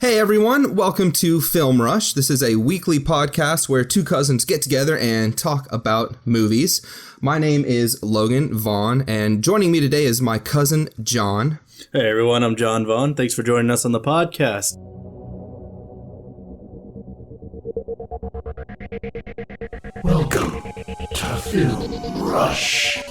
Hey everyone, welcome to Film Rush. This is a weekly podcast where two cousins get together and talk about movies. My name is Logan Vaughn, and joining me today is my cousin John. Hey everyone, I'm John Vaughn. Thanks for joining us on the podcast. Welcome to Film Rush.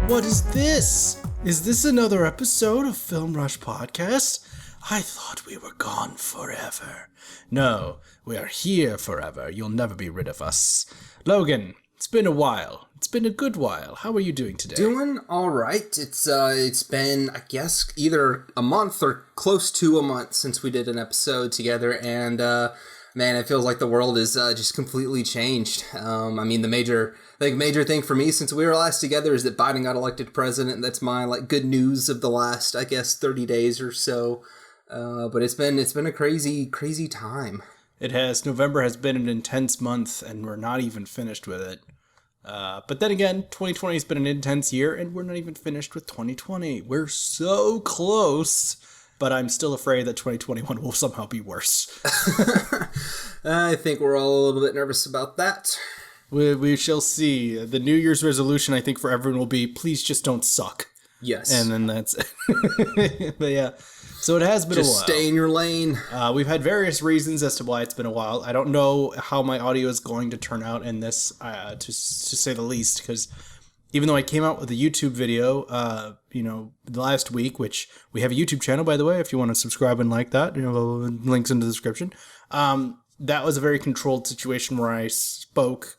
What is this? Is this another episode of Film Rush Podcast? I thought we were gone forever. No, we are here forever. You'll never be rid of us. Logan, it's been a while. It's been a good while. How are you doing today? Doing all right. It's been, I guess, either a month or close to a month since we did an episode together, and man, it feels like the world is just completely changed. The major thing for me since we were last together is that Biden got elected president. That's my good news of the last, I guess, 30 days or so. But it's been a crazy time. It has. November has been an intense month, and we're not even finished with it. But then again, 2020 has been an intense year, and we're not even finished with 2020. We're so close, but I'm still afraid that 2021 will somehow be worse. I think we're all a little bit nervous about that. We shall see. The New Year's resolution, I think, for everyone will be, please just don't suck. Yes. And then that's it. But yeah, so it has been a while. Just stay in your lane. We've had various reasons as to why it's been a while. I don't know how my audio is going to turn out in this, to say the least, because even though I came out with a YouTube video, last week, which we have a YouTube channel, by the way, if you want to subscribe and like that, links in the description. That was a very controlled situation where I spoke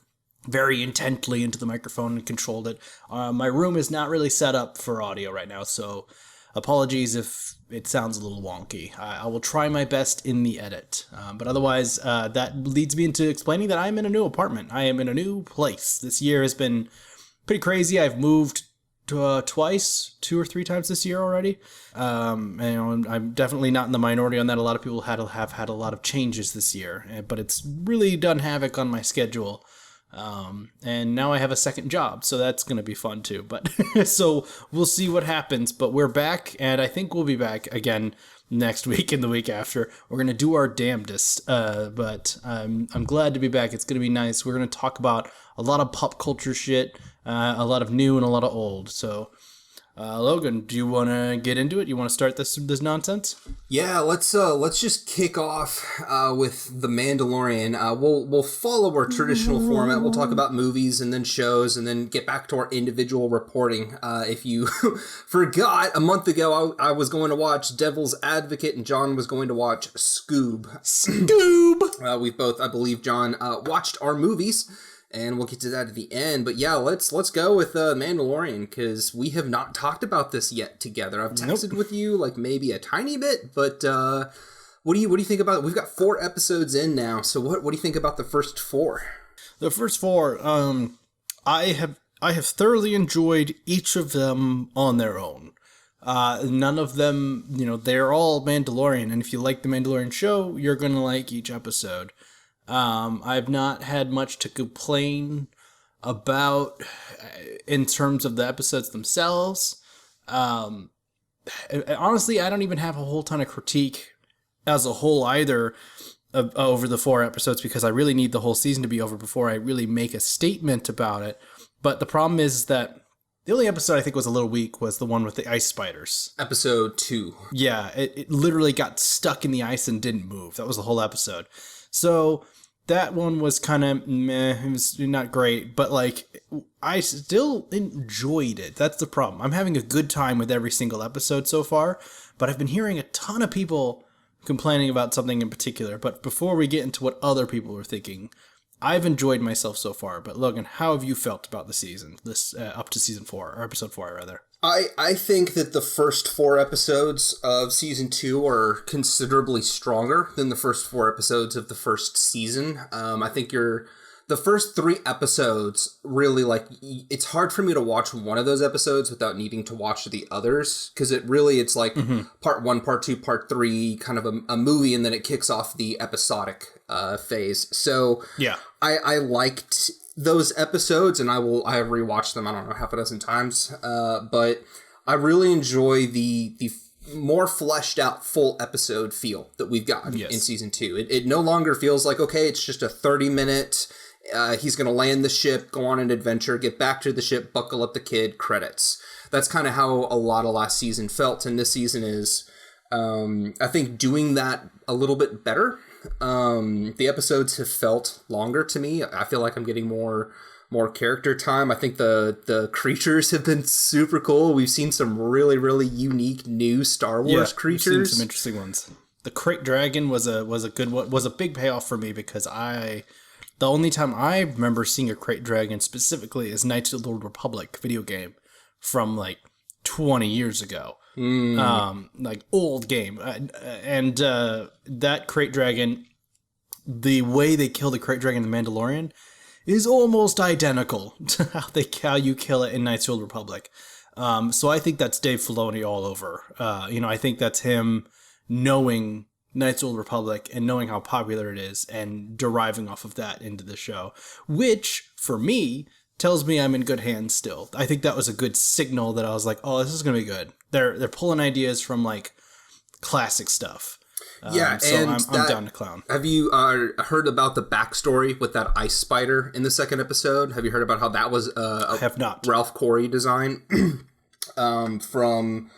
very intently into the microphone and controlled it. My room is not really set up for audio right now, so apologies if it sounds a little wonky. I will try my best in the edit. But otherwise, that leads me into explaining that I'm in a new apartment. I am in a new place. This year has been pretty crazy. I've moved twice, 2 or 3 times this year already. I'm definitely not in the minority on that. A lot of people have had a lot of changes this year, but it's really done havoc on my schedule. And now I have a second job, so that's going to be fun too. But so we'll see what happens, but we're back, and I think we'll be back again next week and the week after. We're going to do our damnedest. But I'm glad to be back. It's going to be nice. We're going to talk about a lot of pop culture shit, a lot of new and a lot of old. So, Logan, do you want to get into it? You want to start this nonsense? Yeah, let's just kick off with The Mandalorian. We'll follow our traditional format. We'll talk about movies and then shows and then get back to our individual reporting. If you forgot, a month ago I was going to watch Devil's Advocate and John was going to watch Scoob. We both, I believe, John, watched our movies. And we'll get to that at the end. But yeah, let's go with Mandalorian, because we have not talked about this yet together. I've texted with you maybe a tiny bit, but what do you think about it? We've got 4 episodes in now, so what do you think about the first 4? The first 4, I have thoroughly enjoyed each of them on their own. None of them, they're all Mandalorian, and if you like the Mandalorian show, you're gonna like each episode. I've not had much to complain about in terms of the episodes themselves. Honestly, I don't even have a whole ton of critique as a whole either over the 4 episodes, because I really need the whole season to be over before I really make a statement about it. But the problem is that the only episode I think was a little weak was the one with the ice spiders. Episode 2. Yeah, it literally got stuck in the ice and didn't move. That was the whole episode. So that one was kind of meh. It was not great, but I still enjoyed it. That's the problem. I'm having a good time with every single episode so far, but I've been hearing a ton of people complaining about something in particular. But before we get into what other people are thinking, I've enjoyed myself so far. But Logan, how have you felt about the season? This up to season 4, or episode 4, rather? I think that the first 4 episodes of season 2 are considerably stronger than the first 4 episodes of the first season. I think the first 3 episodes really, it's hard for me to watch one of those episodes without needing to watch the others, because it's part 1, part 2, part 3, kind of a movie, and then it kicks off the episodic phase. So yeah, I liked those episodes, and I have rewatched them, I don't know, half a dozen times, but I really enjoy the more fleshed out full episode feel that we've gotten in season 2. It no longer feels like, okay, it's just a 30-minute, he's going to land the ship, go on an adventure, get back to the ship, buckle up the kid, credits. That's kind of how a lot of last season felt, and this season is, I think, doing that a little bit better. The episodes have felt longer to me. I feel like I'm getting more character time. I think the creatures have been super cool. We've seen some really, really unique new Star Wars creatures. We've seen some interesting ones. The Crate Dragon was a good one, was a big payoff for me because the only time I remember seeing a Crate Dragon specifically is Knights of the Old Republic video game from like 20 years ago. Like old game. And that Crate Dragon, the way they kill the Crate Dragon in The Mandalorian is almost identical to how you kill it in Knights of the Old Republic. So I think that's Dave Filoni all over. I think that's him knowing Knights of the Old Republic and knowing how popular it is and deriving off of that into the show, which for me tells me I'm in good hands still. I think that was a good signal that I was like, oh, this is going to be good. They're pulling ideas from like classic stuff. So I'm down to clown. Have you heard about the backstory with that ice spider in the second episode? Have you heard about how that was I have not. Ralph Corey design from,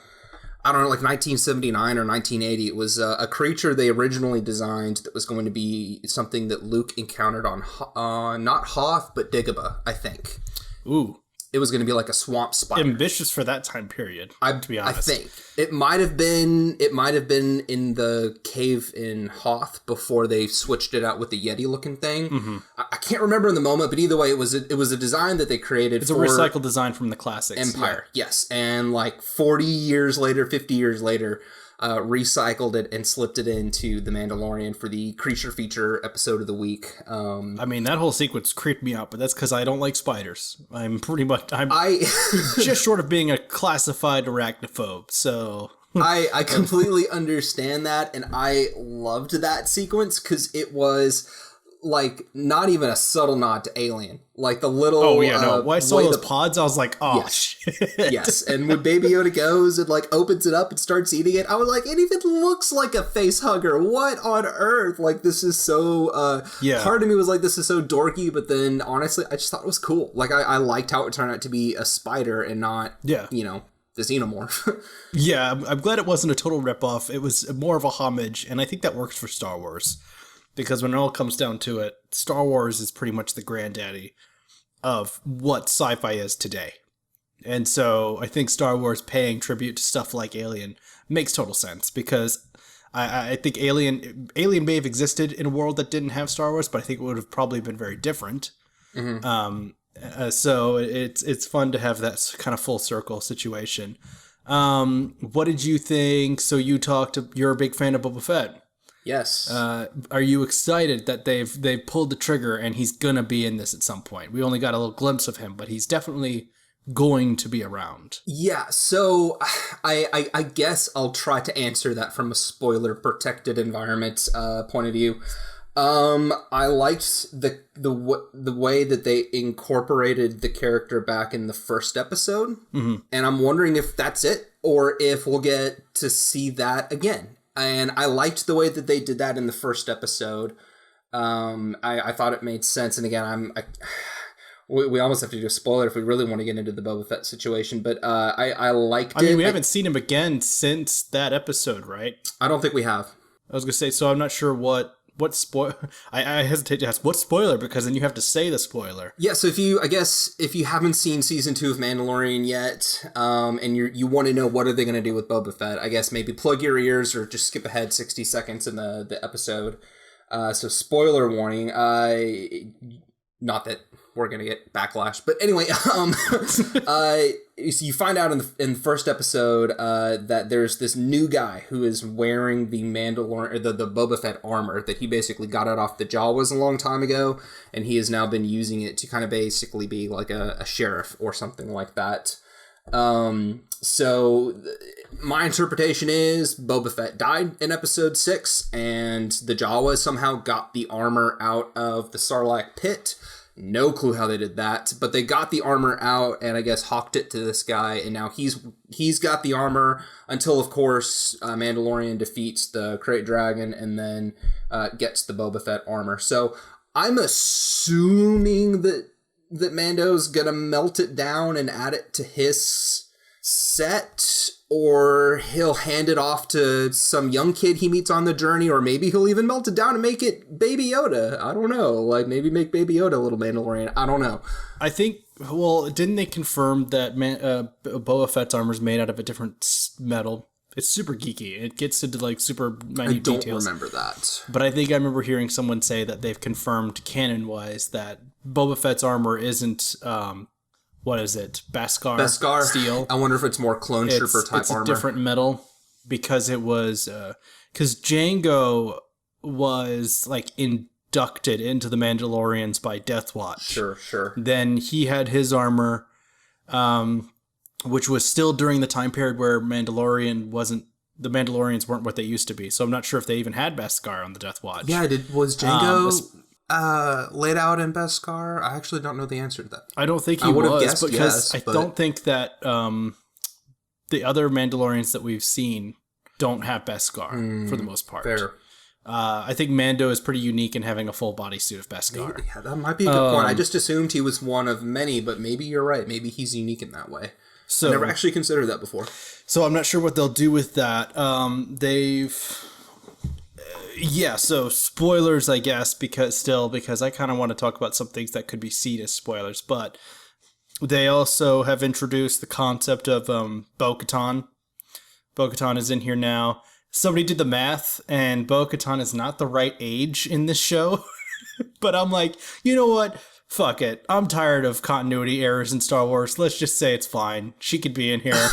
I don't know, like 1979 or 1980? It was a creature they originally designed that was going to be something that Luke encountered on not Hoth, but Dagobah, I think. Ooh. It was going to be like a swamp spider. Ambitious for that time period, to be honest. I think it might have been in the cave in Hoth before they switched it out with the Yeti looking thing. Mm-hmm. I can't remember in the moment, but either way, it was a design that they created. It's a recycled design from the classics. Empire, yes, and like 50 years later, recycled it and slipped it into The Mandalorian for the creature feature episode of the week. I mean, that whole sequence creeped me out, but that's because I don't like spiders. I'm just short of being a classified arachnophobe, so... I completely understand that, and I loved that sequence because it was... like, not even a subtle nod to Alien. Like, the little... Oh, yeah, no. When I saw those pods, I was like, oh, yes. shit. Yes, and when Baby Yoda goes and, like, opens it up and starts eating it, I was like, it even looks like a face hugger. What on earth? Like, this is so... Part of me was like, this is so dorky, but then, honestly, I just thought it was cool. Like, I liked how it turned out to be a spider and not, the xenomorph. Yeah, I'm glad it wasn't a total ripoff. It was more of a homage, and I think that works for Star Wars. Because when it all comes down to it, Star Wars is pretty much the granddaddy of what sci-fi is today. And so I think Star Wars paying tribute to stuff like Alien makes total sense. Because I think Alien may have existed in a world that didn't have Star Wars, but I think it would have probably been very different. Mm-hmm. So it's fun to have that kind of full circle situation. What did you think? So you're a big fan of Boba Fett. Yes. Are you excited that they've pulled the trigger and he's gonna be in this at some point? We only got a little glimpse of him, but he's definitely going to be around. Yeah, so I guess I'll try to answer that from a spoiler protected environment point of view. I liked the way that they incorporated the character back in the first episode, mm-hmm. and I'm wondering if that's it or if we'll get to see that again. And I liked the way that they did that in the first episode. I thought it made sense. And again, we almost have to do a spoiler if we really want to get into the Boba Fett situation. But I liked it. I mean, we haven't seen him again since that episode, right? I don't think we have. I was going to say, so I'm not sure what I hesitate to ask what spoiler, because then you have to say the spoiler. Yeah, so if you haven't seen season 2 of Mandalorian yet, and you want to know what are they going to do with Boba Fett, I guess maybe plug your ears or just skip ahead 60 seconds in the episode. So spoiler warning. Not that we're going to get backlash, but anyway, so you find out in the first episode that there's this new guy who is wearing the Mandalorian, or the Boba Fett armor that he basically got it off the Jawas a long time ago, and he has now been using it to kind of basically be like a sheriff or something like that. So my interpretation is Boba Fett died in episode 6, and the Jawas somehow got the armor out of the Sarlacc pit, No clue how they did that, but they got the armor out and I guess hawked it to this guy, and now he's got the armor until, of course, Mandalorian defeats the Krayt Dragon and then gets the Boba Fett armor. So I'm assuming that Mando's gonna melt it down and add it to his set, or he'll hand it off to some young kid he meets on the journey, or maybe he'll even melt it down and make it Baby Yoda. I don't know. Like, maybe make Baby Yoda a little Mandalorian. I don't know. I think, well, didn't they confirm that Boba Fett's armor is made out of a different metal? It's super geeky. It gets into, like, super minute details. I don't remember that. But I think I remember hearing someone say that they've confirmed canon-wise that Boba Fett's armor isn't... what is it? Beskar steel. I wonder if it's more clone trooper type it's armor. It's a different metal because it was because Jango was like inducted into the Mandalorians by Death Watch. Sure. Then he had his armor, which was still during the time period where the Mandalorians weren't what they used to be. So I'm not sure if they even had Beskar on the Death Watch. Yeah, was Jango laid out in Beskar? I actually don't know the answer to that. I don't think he was, because I don't think that the other Mandalorians that we've seen don't have Beskar for the most part. Fair. I think Mando is pretty unique in having a full bodysuit of Beskar. Yeah, that might be a good point. I just assumed he was one of many, but maybe you're right. Maybe he's unique in that way. So, I never actually considered that before. So I'm not sure what they'll do with that. So spoilers, I guess, because I kind of want to talk about some things that could be seen as spoilers, but they also have introduced the concept of Bo-Katan. Bo-Katan is in here now. Somebody did the math, and Bo-Katan is not the right age in this show, but I'm like, you know what? Fuck it. I'm tired of continuity errors in Star Wars. Let's just say it's fine. She could be in here.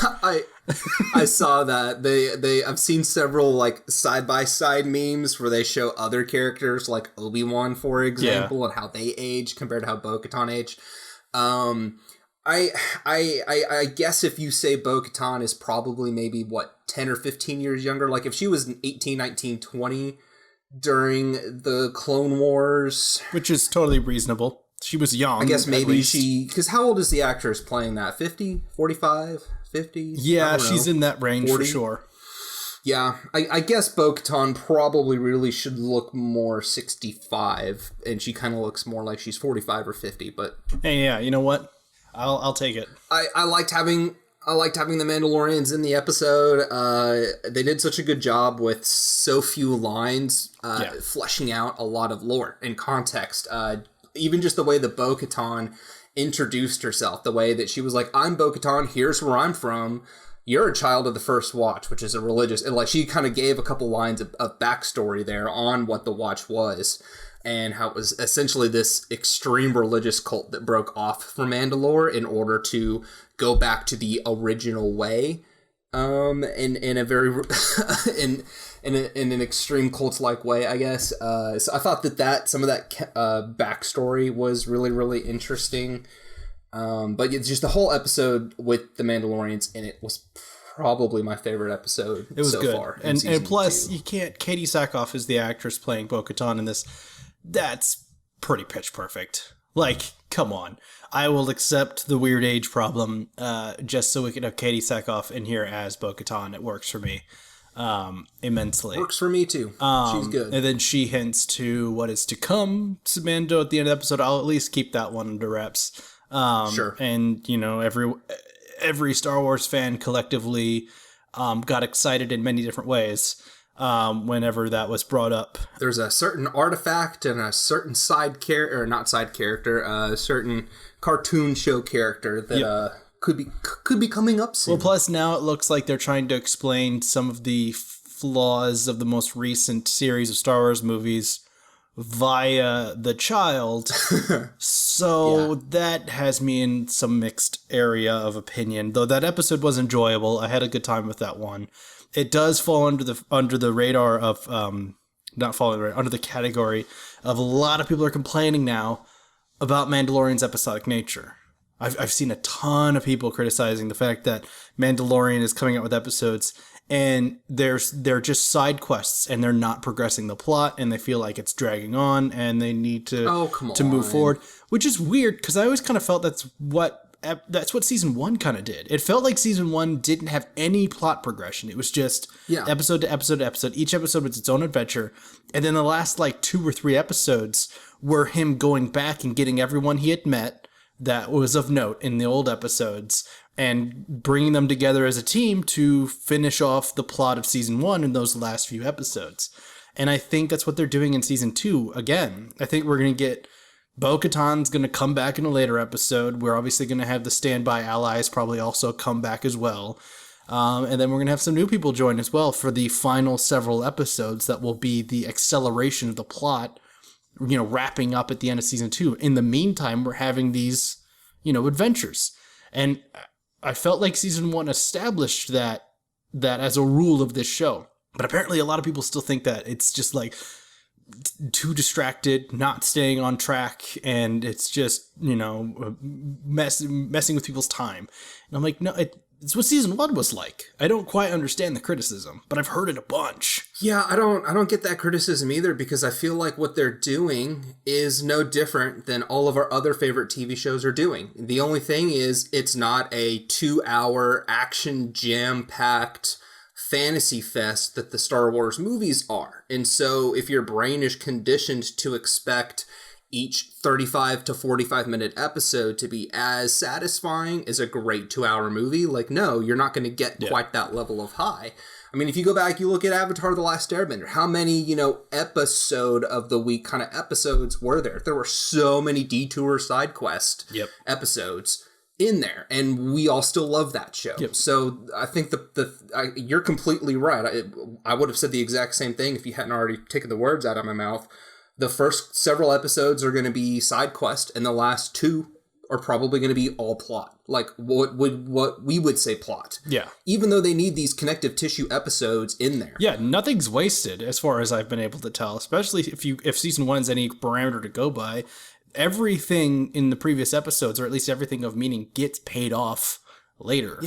I saw that. I've seen several like side-by-side memes where they show other characters like Obi-Wan, for example, and how they age compared to how Bo-Katan aged. I guess if you say Bo-Katan is probably maybe 10 or 15 years younger, like if she was 18, 19, 20 during the Clone Wars, which is totally reasonable. She was young. I guess maybe because how old is the actress playing that? 50, 45, 50? Yeah, she's in that range 40? For sure. Yeah, I guess Bo-Katan probably really should look more 65, and she kind of looks more like she's 45 or 50, but... Hey, yeah, you know what? I'll take it. I liked having the Mandalorians in the episode. They did such a good job with so few lines, fleshing out a lot of lore and context. Even just the way that Bo-Katan introduced herself, the way that she was like, I'm Bo-Katan, here's where I'm from. You're a child of the First Watch, which is a religious... And like she kind of gave a couple lines of backstory there on what the Watch was, and how it was essentially this extreme religious cult that broke off from Mandalore in order to go back to the original way, in a very in an extreme cult-like way, I guess. So I thought that some of that backstory was really, really interesting. But it's just the whole episode with the Mandalorians in it was probably my favorite episode. It was so good. Far. And plus, you can't. Katie Sackhoff is the actress playing Bo-Katan in this. That's pretty pitch perfect. Like, come on. I will accept the weird age problem just so we can have Katie Sackhoff in here as Bo-Katan. It works for me immensely. Works for me, too. She's good. And then she hints to what is to come to Mando at the end of the episode. I'll at least keep that one under wraps. Sure. And, you know, every Star Wars fan collectively got excited in many different ways whenever that was brought up. There's a certain artifact and a certain a certain cartoon show character that could be coming up soon. Well, plus now it looks like they're trying to explain some of the flaws of the most recent series of Star Wars movies via the child. So that has me in some mixed area of opinion. Though that episode was enjoyable. I had a good time with that one. It does fall under the radar of under the category of a lot of people are complaining now about Mandalorian's episodic nature. I've seen a ton of people criticizing the fact that Mandalorian is coming out with episodes and they're just side quests, and they're not progressing the plot, and they feel like it's dragging on, and they need to move forward, which is weird because I always kind of felt that's what season 1 kind of did. It felt like season 1 didn't have any plot progression. It was just episode to episode to episode. Each episode was its own adventure. And then the last like 2 or 3 episodes were him going back and getting everyone he had met that was of note in the old episodes and bringing them together as a team to finish off the plot of season 1 in those last few episodes. And I think that's what they're doing in season 2 again. I think we're going to get Bo-Katan's going to come back in a later episode. We're obviously going to have the standby allies probably also come back as well. And then we're going to have some new people join as well for the final several episodes that will be the acceleration of the plot, wrapping up at the end of season 2. In the meantime, we're having these, adventures. And I felt like season 1 established that as a rule of this show. But apparently a lot of people still think that it's just like too distracted, not staying on track, and it's just, messing with people's time. And I'm like, no, it's what season 1 was like. I don't quite understand the criticism, but I've heard it a bunch. Yeah, I don't get that criticism either, because I feel like what they're doing is no different than all of our other favorite TV shows are doing. The only thing is it's not a 2-hour action jam-packed fantasy fest that the Star Wars movies are. And so if your brain is conditioned to expect each 35 to 45 minute episode to be as satisfying as a great 2-hour movie, like, no, you're not going to get quite that level of high. I mean, if you go back, you look at Avatar: The Last Airbender, how many, episode of the week kind of episodes were there? There were so many detour side quest episodes in there, and we all still love that show. So I think you're completely right. I would have said the exact same thing if you hadn't already taken the words out of my mouth. The first several episodes are going to be side quest, and the last 2 are probably going to be all plot, like what we would say plot. Even though they need these connective tissue episodes in there. Nothing's wasted as far as I've been able to tell, especially if season 1 is any parameter to go by. Everything in the previous episodes, or at least everything of meaning, gets paid off later.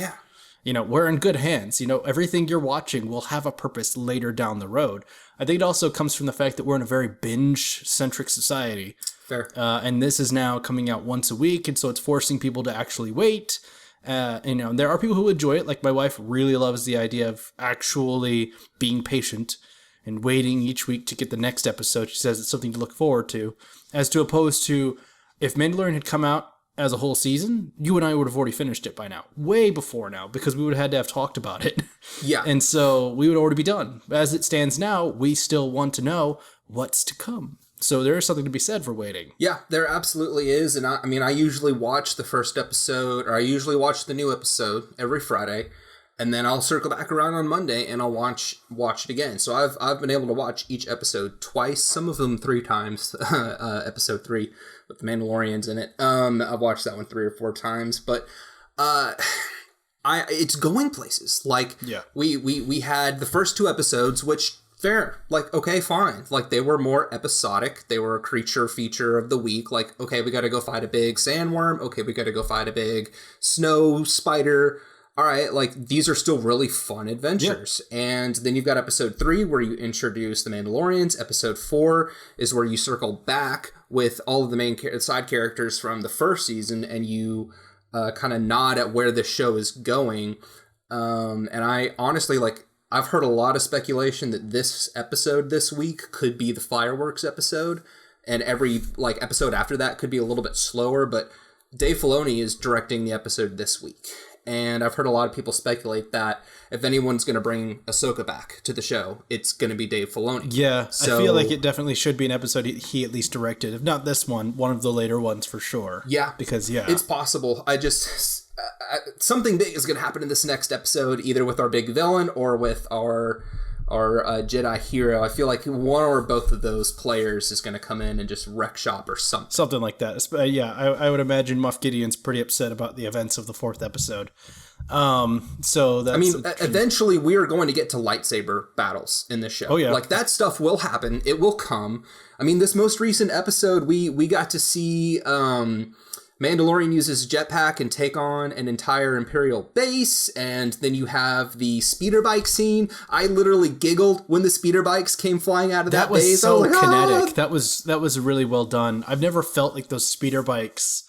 We're in good hands. Everything you're watching will have a purpose later down the road. I think it also comes from the fact that we're in a very binge-centric society. Fair. And this is now coming out once a week, and so it's forcing people to actually wait. There are people who enjoy it. Like, my wife really loves the idea of actually being patient and waiting each week to get the next episode. She says it's something to look forward to, as to opposed to if Mandalorian had come out as a whole season, you and I would have already finished it by now, way before now, because we would have had to have talked about it. And so we would already be done. As it stands now, we still want to know what's to come. So there is something to be said for waiting. Yeah, there absolutely is. And I usually watch the first episode, or I usually watch the new episode every Friday. And then I'll circle back around on Monday and I'll watch it again. So I've been able to watch each episode twice, some of them 3 times. Episode 3 with the Mandalorians in it. I've watched that one 3 or 4 times, but it's going places. Like we had the first 2 episodes, which fair, like, okay, fine. Like, they were more episodic. They were a creature feature of the week. Like, okay, we got to go fight a big sandworm. Okay, we got to go fight a big snow spider. All right, like, these are still really fun adventures. And then you've got episode 3 where you introduce the Mandalorians. Episode 4 is where you circle back with all of the main side characters from the first season, and you kind of nod at where the show is going. And I honestly, like, I've heard a lot of speculation that this episode this week could be the fireworks episode, and every, like, episode after that could be a little bit slower, but Dave Filoni is directing the episode this week. And I've heard a lot of people speculate that if anyone's going to bring Ahsoka back to the show, it's going to be Dave Filoni. Yeah, so, I feel like it definitely should be an episode he at least directed. If not this one of the later ones for sure. Yeah. Because, it's possible. Something big is going to happen in this next episode, either with our big villain or with our Jedi hero. I feel like one or both of those players is going to come in and just wreck shop or something. Something like that. I would imagine Moff Gideon's pretty upset about the events of the 4th episode. So that's... I mean, eventually we are going to get to lightsaber battles in this show. Oh, yeah. Like, that stuff will happen. It will come. I mean, this most recent episode, we got to see Mandalorian uses a jetpack and take on an entire Imperial base, and then you have the speeder bike scene. I literally giggled when the speeder bikes came flying out of that base. That was so kinetic. "Ah!" That was really well done. I've never felt like those speeder bikes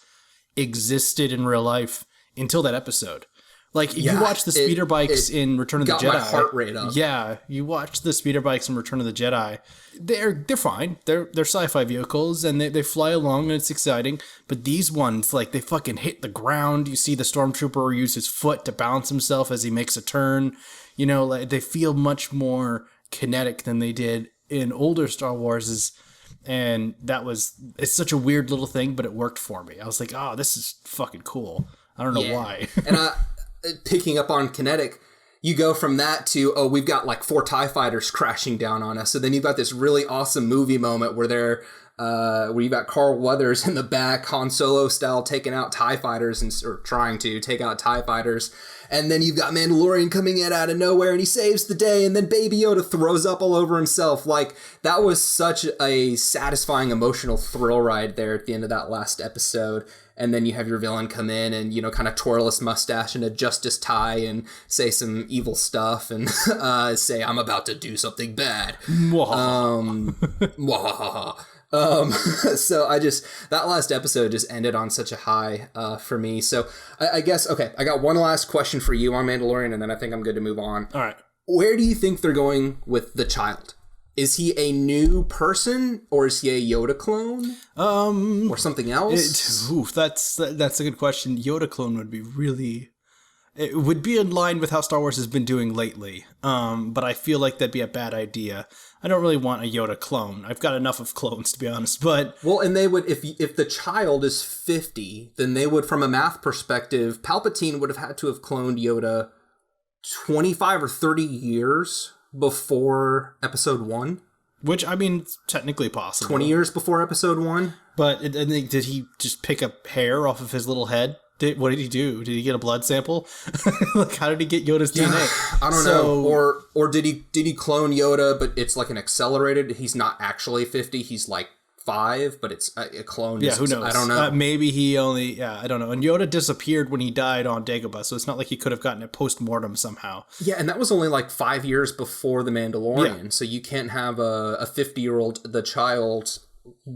existed in real life until that episode. Like, you watch the speeder bikes in Return of the Jedi. Got my heart rate up. Yeah, you watch the speeder bikes in Return of the Jedi. They're fine. They're sci-fi vehicles, and they fly along, and it's exciting. But these ones, like, they fucking hit the ground. You see the stormtrooper use his foot to balance himself as he makes a turn. You know, like, they feel much more kinetic than they did in older Star Warses. And it's such a weird little thing, but it worked for me. I was like, oh, this is fucking cool. I don't know why. And picking up on kinetic, you go from that to, we've got like 4 TIE fighters crashing down on us. So then you've got this really awesome movie moment where where you've got Carl Weathers in the back, Han Solo style, taking out TIE fighters or trying to take out TIE fighters. And then you've got Mandalorian coming in out of nowhere and he saves the day. And then Baby Yoda throws up all over himself. Like, that was such a satisfying emotional thrill ride there at the end of that last episode. And then you have your villain come in and, you know, kind of twirl his mustache and a justice tie and say some evil stuff and say, I'm about to do something bad. So that last episode just ended on such a high for me. So I guess, okay, I got one last question for you on Mandalorian, and then I think I'm good to move on. All right. Where do you think they're going with the child? Is he a new person, or is he a Yoda clone? Or something else? That's a good question. Yoda clone would be really... It would be in line with how Star Wars has been doing lately. But I feel like that'd be a bad idea. I don't really want a Yoda clone. I've got enough of clones, to be honest, but... Well, and they would, if the child is 50, then they would, from a math perspective, Palpatine would have had to have cloned Yoda 25 or 30 years before episode 1. Which, I mean, it's technically possible. 20 years before episode 1. But did he just pick up hair off of his little head? What did he do? Did he get a blood sample? Like, how did he get Yoda's DNA? I don't know. Or did he clone Yoda, but it's like an accelerated? He's not actually 50. He's like 5, but it's a clone. Yeah, who knows? I don't know. Maybe he only... Yeah, I don't know. And Yoda disappeared when he died on Dagobah, so it's not like he could have gotten it post-mortem somehow. Yeah, and that was only like 5 years before The Mandalorian, so you can't have a 50-year-old, the child,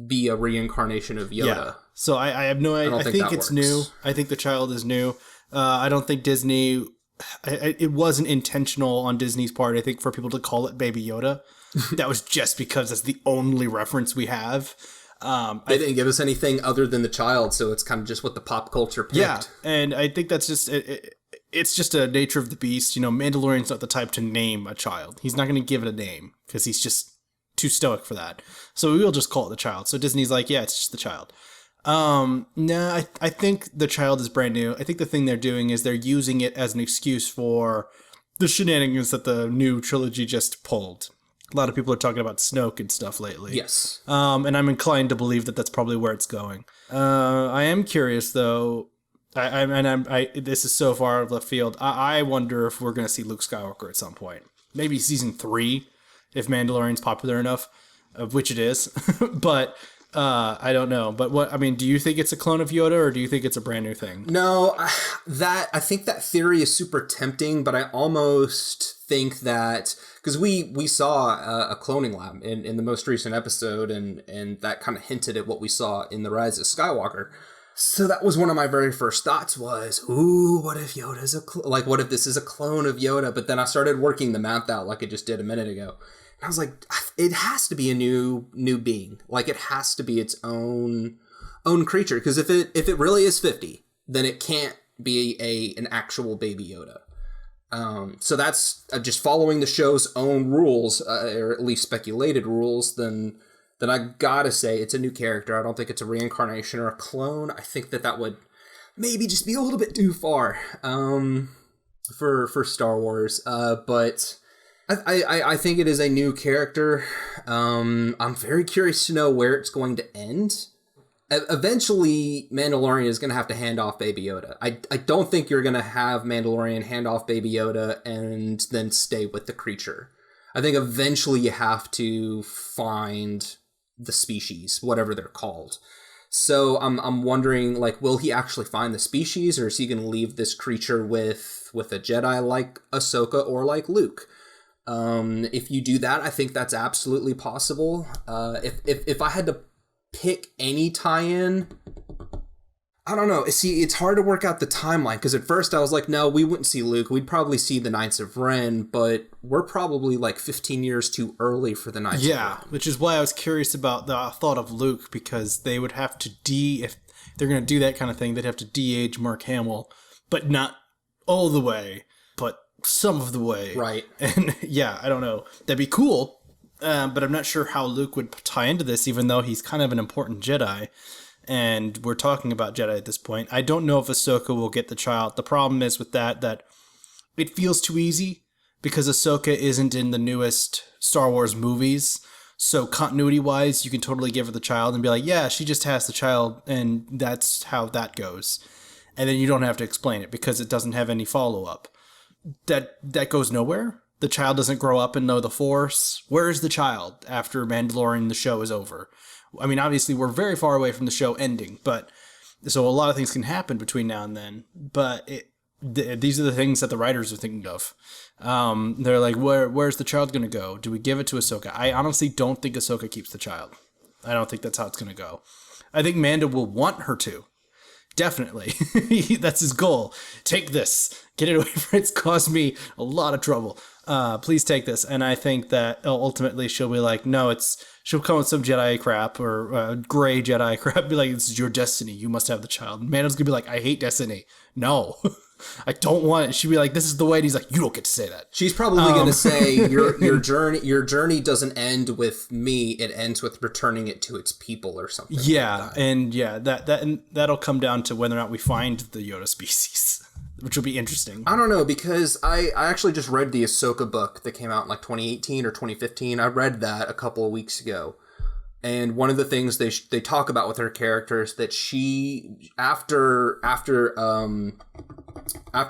be a reincarnation of Yoda. Yeah. So I have no idea. I think it's new. I think the child is new. I don't think Disney... it wasn't intentional on Disney's part, I think, for people to call it Baby Yoda. That was just because that's the only reference we have. They didn't give us anything other than the child, so it's kind of just what the pop culture picked. Yeah, and I think that's just... It's just a nature of the beast. You know, Mandalorian's not the type to name a child. He's not going to give it a name because he's just too stoic for that. So we will just call it the child. So Disney's like, yeah, it's just the child. I think the child is brand new. I think the thing they're doing is they're using it as an excuse for the shenanigans that the new trilogy just pulled. A lot of people are talking about Snoke and stuff lately. Yes. And I'm inclined to believe that that's probably where it's going. I am curious though. This is so far out of left field. I wonder if we're going to see Luke Skywalker at some point. Maybe season 3, if Mandalorian's popular enough, which it is. But I don't know. But do you think it's a clone of Yoda, or do you think it's a brand new thing? No, I think that theory is super tempting, but I almost think that, because we saw a cloning lab in the most recent episode, and that kind of hinted at what we saw in The Rise of Skywalker. So that was one of my very first thoughts was, ooh, what if Yoda's what if this is a clone of Yoda? But then I started working the math out like I just did a minute ago. And I was like, it has to be a new being. Like, it has to be its own creature. Because if it really is 50, then it can't be an actual Baby Yoda. So that's just following the show's own rules, or at least speculated rules, then I gotta say it's a new character. I don't think it's a reincarnation or a clone. I think that would maybe just be a little bit too far for Star Wars. But I think it is a new character. I'm very curious to know where it's going to end. Eventually, Mandalorian is going to have to hand off Baby Yoda. I don't think you're going to have Mandalorian hand off Baby Yoda and then stay with the creature. I think eventually you have to find the species, whatever they're called. So I'm wondering, like, will he actually find the species, or is he going to leave this creature with a Jedi like Ahsoka or like Luke? If you do that, I think that's absolutely possible. If I had to pick any tie-in, I don't know. See, it's hard to work out the timeline, because at first I was like, no, we wouldn't see Luke. We'd probably see the Knights of Ren, but we're probably like 15 years too early for the Knights of Ren. Yeah, which is why I was curious about the thought of Luke, because they would have to if they're going to do that kind of thing, they'd have to de-age Mark Hamill, but not all the way, but some of the way. Right. And yeah, I don't know. That'd be cool, but I'm not sure how Luke would tie into this, even though he's kind of an important Jedi. And we're talking about Jedi at this point. I don't know if Ahsoka will get the child. The problem is with that it feels too easy, because Ahsoka isn't in the newest Star Wars movies. So continuity-wise, you can totally give her the child and be like, yeah, she just has the child, and that's how that goes. And then you don't have to explain it, because it doesn't have any follow-up. That goes nowhere. The child doesn't grow up and know the Force. Where is the child after Mandalorian, the show, is over? I mean, obviously, we're very far away from the show ending, but so a lot of things can happen between now and then. But these are the things that the writers are thinking of. They're like, where's the child going to go? Do we give it to Ahsoka? I honestly don't think Ahsoka keeps the child. I don't think that's how it's going to go. I think Mando will want her to. Definitely. That's his goal. Take this. Get it away from it. It's caused me a lot of trouble. Please take this. And I think that ultimately she'll be like, no, she'll come with some Jedi crap or gray Jedi crap. Be like, this is your destiny. You must have the child. And Mando's going to be like, I hate destiny. No, I don't want it. She'll be like, this is the way. And he's like, you don't get to say that. She's probably going to say your journey doesn't end with me. It ends with returning it to its people or something. Yeah. Like that. And yeah, that'll come down to whether or not we find the Yoda species, which will be interesting. I don't know, because I actually just read the Ahsoka book that came out in like 2018 or 2015. I read that a couple of weeks ago. And one of the things they talk about with her character is that she, after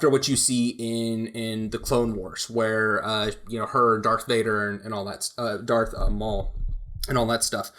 what you see in the Clone Wars, where her, Darth Vader, and all that, Darth Maul, and all that stuff.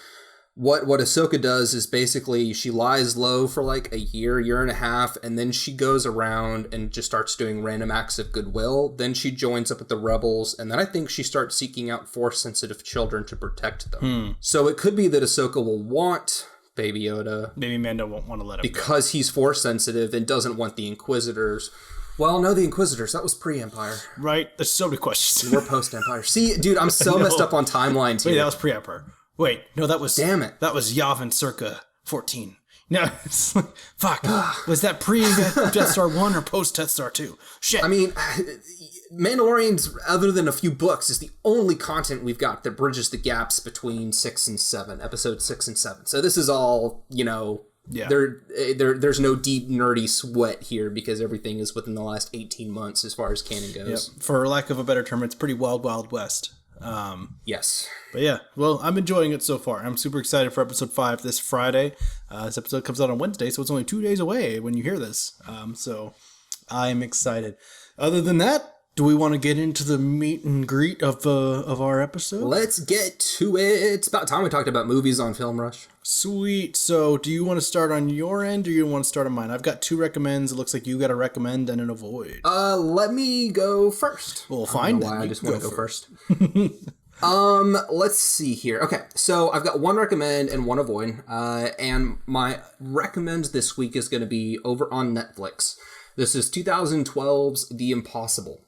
What Ahsoka does is basically she lies low for like a year and a half, and then she goes around and just starts doing random acts of goodwill. Then she joins up with the rebels, and then I think she starts seeking out Force-sensitive children to protect them. So it could be that Ahsoka will want Baby Yoda. Maybe Mando won't want to let him because he's Force-sensitive and doesn't want the Inquisitors. Well, no, the Inquisitors. That was pre-Empire. Right? There's so many questions. We're post-Empire. See, dude, I'm so messed up on timelines here. Wait, that was pre-Empire. Wait, no, that was... Damn it. That was Yavin circa 14. No, it's like, fuck. Was that pre-Death Star 1 or post-Death Star 2? Shit. I mean, Mandalorian's, other than a few books, is the only content we've got that bridges the gaps between 6 and 7, episode 6 and 7. So this is all, yeah. There's no deep, nerdy sweat here, because everything is within the last 18 months as far as canon goes. Yep. For lack of a better term, it's pretty wild, wild west. Yes. But yeah, well, I'm enjoying it so far. I'm super excited for episode 5 this Friday. This episode comes out on Wednesday, so it's only 2 days away when you hear this. So I'm excited. Other than that, do we want to get into the meet and greet of our episode? Let's get to it. It's about time we talked about movies on Film Rush. Sweet. So do you want to start on your end, or you want to start on mine? I've got 2 recommends. It looks like you got a recommend and an avoid. Let me go first. Well, fine. I just want to go first. Let's see here. Okay, so I've got 1 recommend and 1 avoid. And my recommend this week is going to be over on Netflix. This is 2012's The Impossible.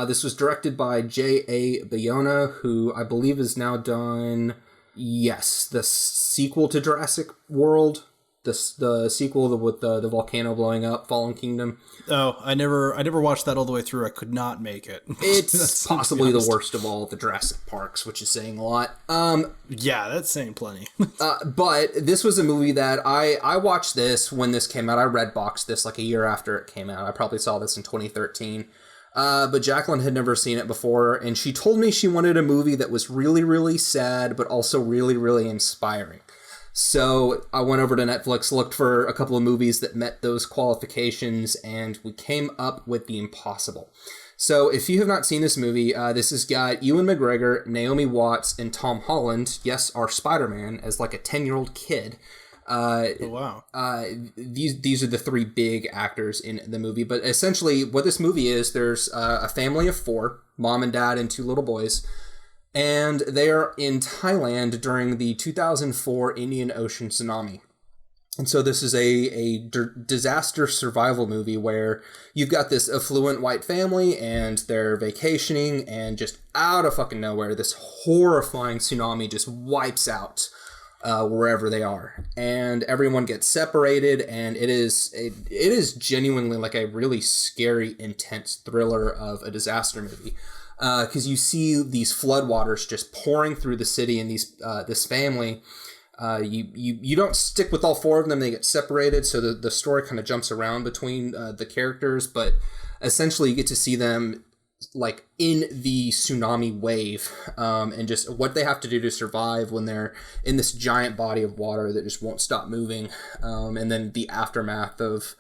This was directed by J.A. Bayona, who I believe has now done, the sequel to Jurassic World, the sequel with the volcano blowing up, Fallen Kingdom. Oh, I never watched that all the way through. I could not make it. It's possibly the worst of all the Jurassic Parks, which is saying a lot. Yeah, that's saying plenty. But this was a movie that I watched this when this came out. I Redboxed this like a year after it came out. I probably saw this in 2013. But Jacqueline had never seen it before, and she told me she wanted a movie that was really, really sad, but also really, really inspiring. So I went over to Netflix, looked for a couple of movies that met those qualifications, and we came up with The Impossible. So if you have not seen this movie, this has got Ewan McGregor, Naomi Watts, and Tom Holland, yes, our Spider-Man, as like a 10-year-old kid. Oh, wow. These are the three big actors in the movie. But essentially, what this movie is, there's a family of four, mom and dad and two little boys, and they are in Thailand during the 2004 Indian Ocean tsunami. And so this is a disaster survival movie where you've got this affluent white family and they're vacationing, and just out of fucking nowhere, this horrifying tsunami just wipes out wherever they are, and everyone gets separated, and it is genuinely like a really scary, intense thriller of a disaster movie, because you see these floodwaters just pouring through the city, and this family, you don't stick with all four of them; they get separated, so the story kind of jumps around between the characters, but essentially you get to see them like in the tsunami wave, and just what they have to do to survive when they're in this giant body of water that just won't stop moving, and then the aftermath of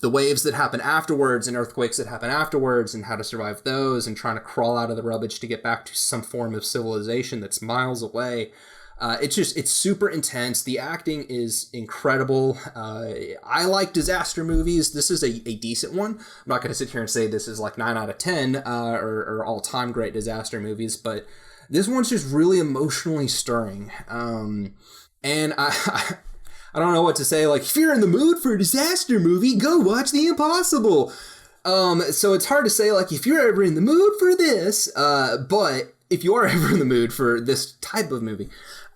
the waves that happen afterwards and earthquakes that happen afterwards, and how to survive those, and trying to crawl out of the rubbish to get back to some form of civilization that's miles away. It's super intense. The acting is incredible. I like disaster movies. This is a decent one. I'm not going to sit here and say this is like 9 out of 10 or all-time great disaster movies, but this one's just really emotionally stirring. And I don't know what to say. Like, if you're in the mood for a disaster movie, go watch The Impossible. So it's hard to say, like, if you're ever in the mood for this, but if you are ever in the mood for this type of movie,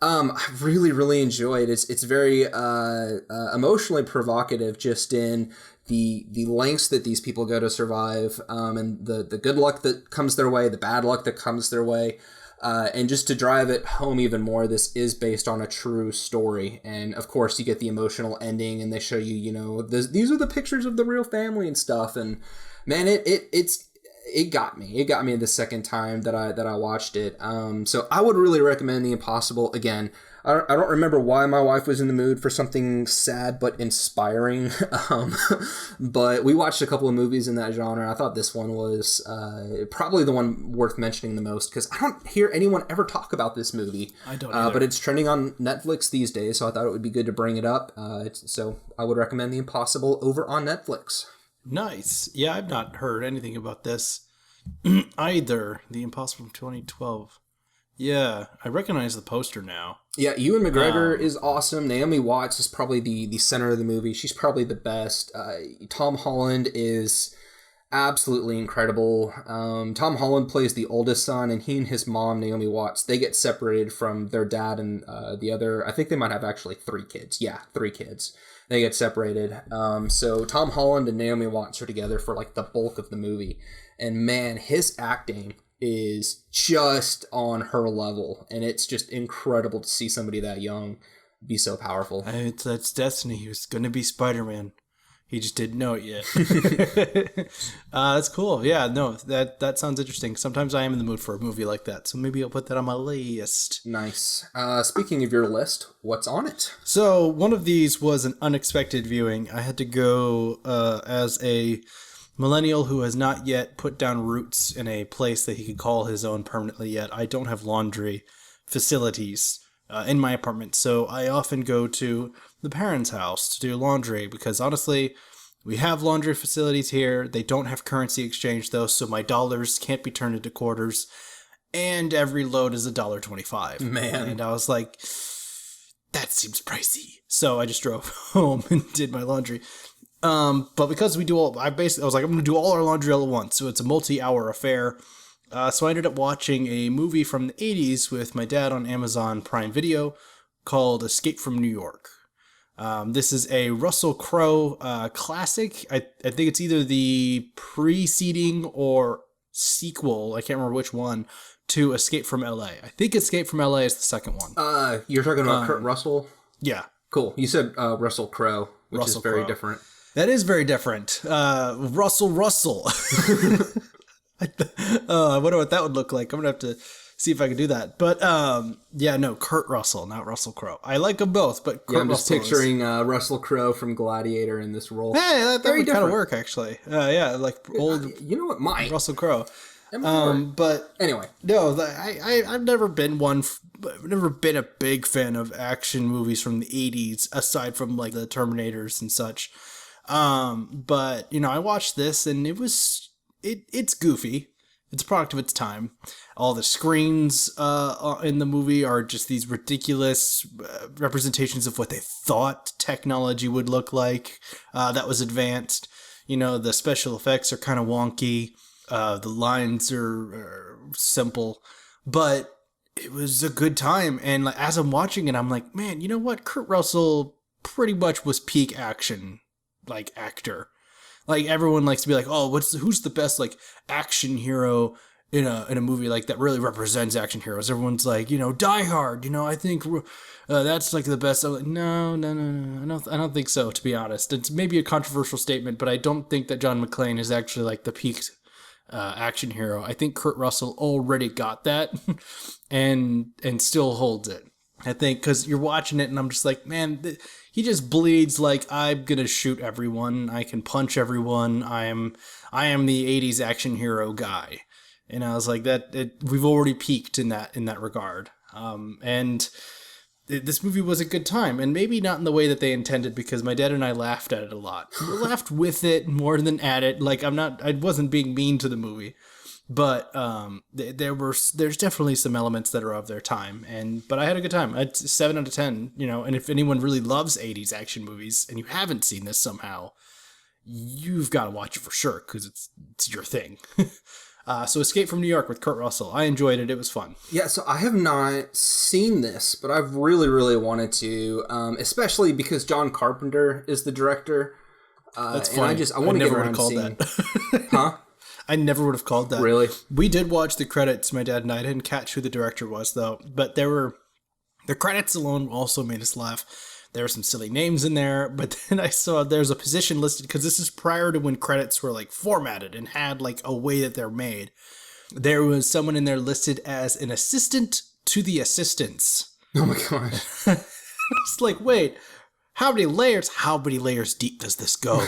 I really, really enjoy it. It's very emotionally provocative, just in the lengths that these people go to survive, and the good luck that comes their way, the bad luck that comes their way, and just to drive it home even more, this is based on a true story. And of course, you get the emotional ending, and they show you, these are the pictures of the real family and stuff. And man, it got me. It got me the second time that I watched it. So I would really recommend The Impossible. Again, I don't remember why my wife was in the mood for something sad but inspiring. But we watched a couple of movies in that genre. I thought this one was probably the one worth mentioning the most, because I don't hear anyone ever talk about this movie. I don't either. But it's trending on Netflix these days, so I thought it would be good to bring it up. So I would recommend The Impossible over on Netflix. Nice. Yeah, I've not heard anything about this either. The Impossible from 2012. Yeah, I recognize the poster now. Yeah, Ewan McGregor is awesome. Naomi Watts is probably the center of the movie. She's probably the best. Tom Holland is absolutely incredible. Tom Holland plays the oldest son, and he and his mom, Naomi Watts, they get separated from their dad and the other. I think they might have actually 3 kids. Yeah, 3 kids. They get separated. So Tom Holland and Naomi Watts are together for like the bulk of the movie. And man, his acting is just on her level. And it's just incredible to see somebody that young be so powerful. That's destiny. He was going to be Spider-Man. He just didn't know it yet. That's cool. Yeah, no, that sounds interesting. Sometimes I am in the mood for a movie like that, so maybe I'll put that on my list. Nice. Speaking of your list, what's on it? So one of these was an unexpected viewing. I had to go as a millennial who has not yet put down roots in a place that he could call his own permanently yet. I don't have laundry facilities in my apartment, so I often go to the parents' house to do laundry, because honestly, we have laundry facilities here. They don't have currency exchange though, so my dollars can't be turned into quarters, and every load is $1.25. Man. And I was like, that seems pricey. So I just drove home and did my laundry. But because we do I was like, I'm going to do all our laundry all at once. So it's a multi-hour affair. So I ended up watching a movie from the 80s with my dad on Amazon Prime Video called Escape from New York. This is a Russell Crowe classic. I think it's either the preceding or sequel, I can't remember which one, to Escape from LA. I think Escape from LA is the second one. You're talking about Kurt Russell? Yeah. Cool. You said Russell Crowe, which is very different. That is very different. Russell. I wonder what that would look like. I'm going to have to see if I can do that. But yeah, no, Kurt Russell, not Russell Crowe. I like them both, but Kurt I'm just Russell picturing Russell Crowe from Gladiator in this role. Hey, that would kind of work, actually. Yeah, like old you know what, Mike? Russell Crowe. But anyway, no, I've never been I've never been a big fan of action movies from the 80s, aside from like the Terminators and such. But you know, I watched this and it's goofy. It's a product of its time. All the screens in the movie are just these ridiculous representations of what they thought technology would look like that was advanced. You know, the special effects are kind of wonky. The lines are simple. But it was a good time. And like, as I'm watching it, I'm like, man, you know what? Kurt Russell pretty much was peak action, like, actor. Like, everyone likes to be like, oh, who's the best, like, action hero in a movie, like, that really represents action heroes? Everyone's like, you know, Die Hard, you know, I think that's, like, the best. I'm like, no, I don't think so, to be honest. It's maybe a controversial statement, but I don't think that John McClane is actually, like, the peak action hero. I think Kurt Russell already got that and still holds it. I think, because you're watching it, and I'm just like, man, he just bleeds like, I'm gonna shoot everyone. I can punch everyone. I am the 80s action hero guy. And I was like, we've already peaked in that regard. And this movie was a good time, and maybe not in the way that they intended, because my dad and I laughed at it a lot. We laughed with it more than at it. Like, I wasn't being mean to the movie. But there's definitely some elements that are of their time, but I had a good time. It's 7 out of 10, you know. And if anyone really loves 80s action movies and you haven't seen this somehow, you've got to watch it for sure, because it's your thing. So Escape from New York with Kurt Russell. I enjoyed it. It was fun. Yeah, so I have not seen this, but I've really, really wanted to, especially because John Carpenter is the director. That's funny. And I want to get around to seeing... Huh? I never would have called that. Really? We did watch the credits, my dad and I. Didn't catch who the director was, though. But the credits alone also made us laugh. There were some silly names in there, but then I saw there's a position listed, because this is prior to when credits were like formatted and had like a way that they're made. There was someone in there listed as an assistant to the assistants. Oh my god. It's like, wait, how many layers deep does this go?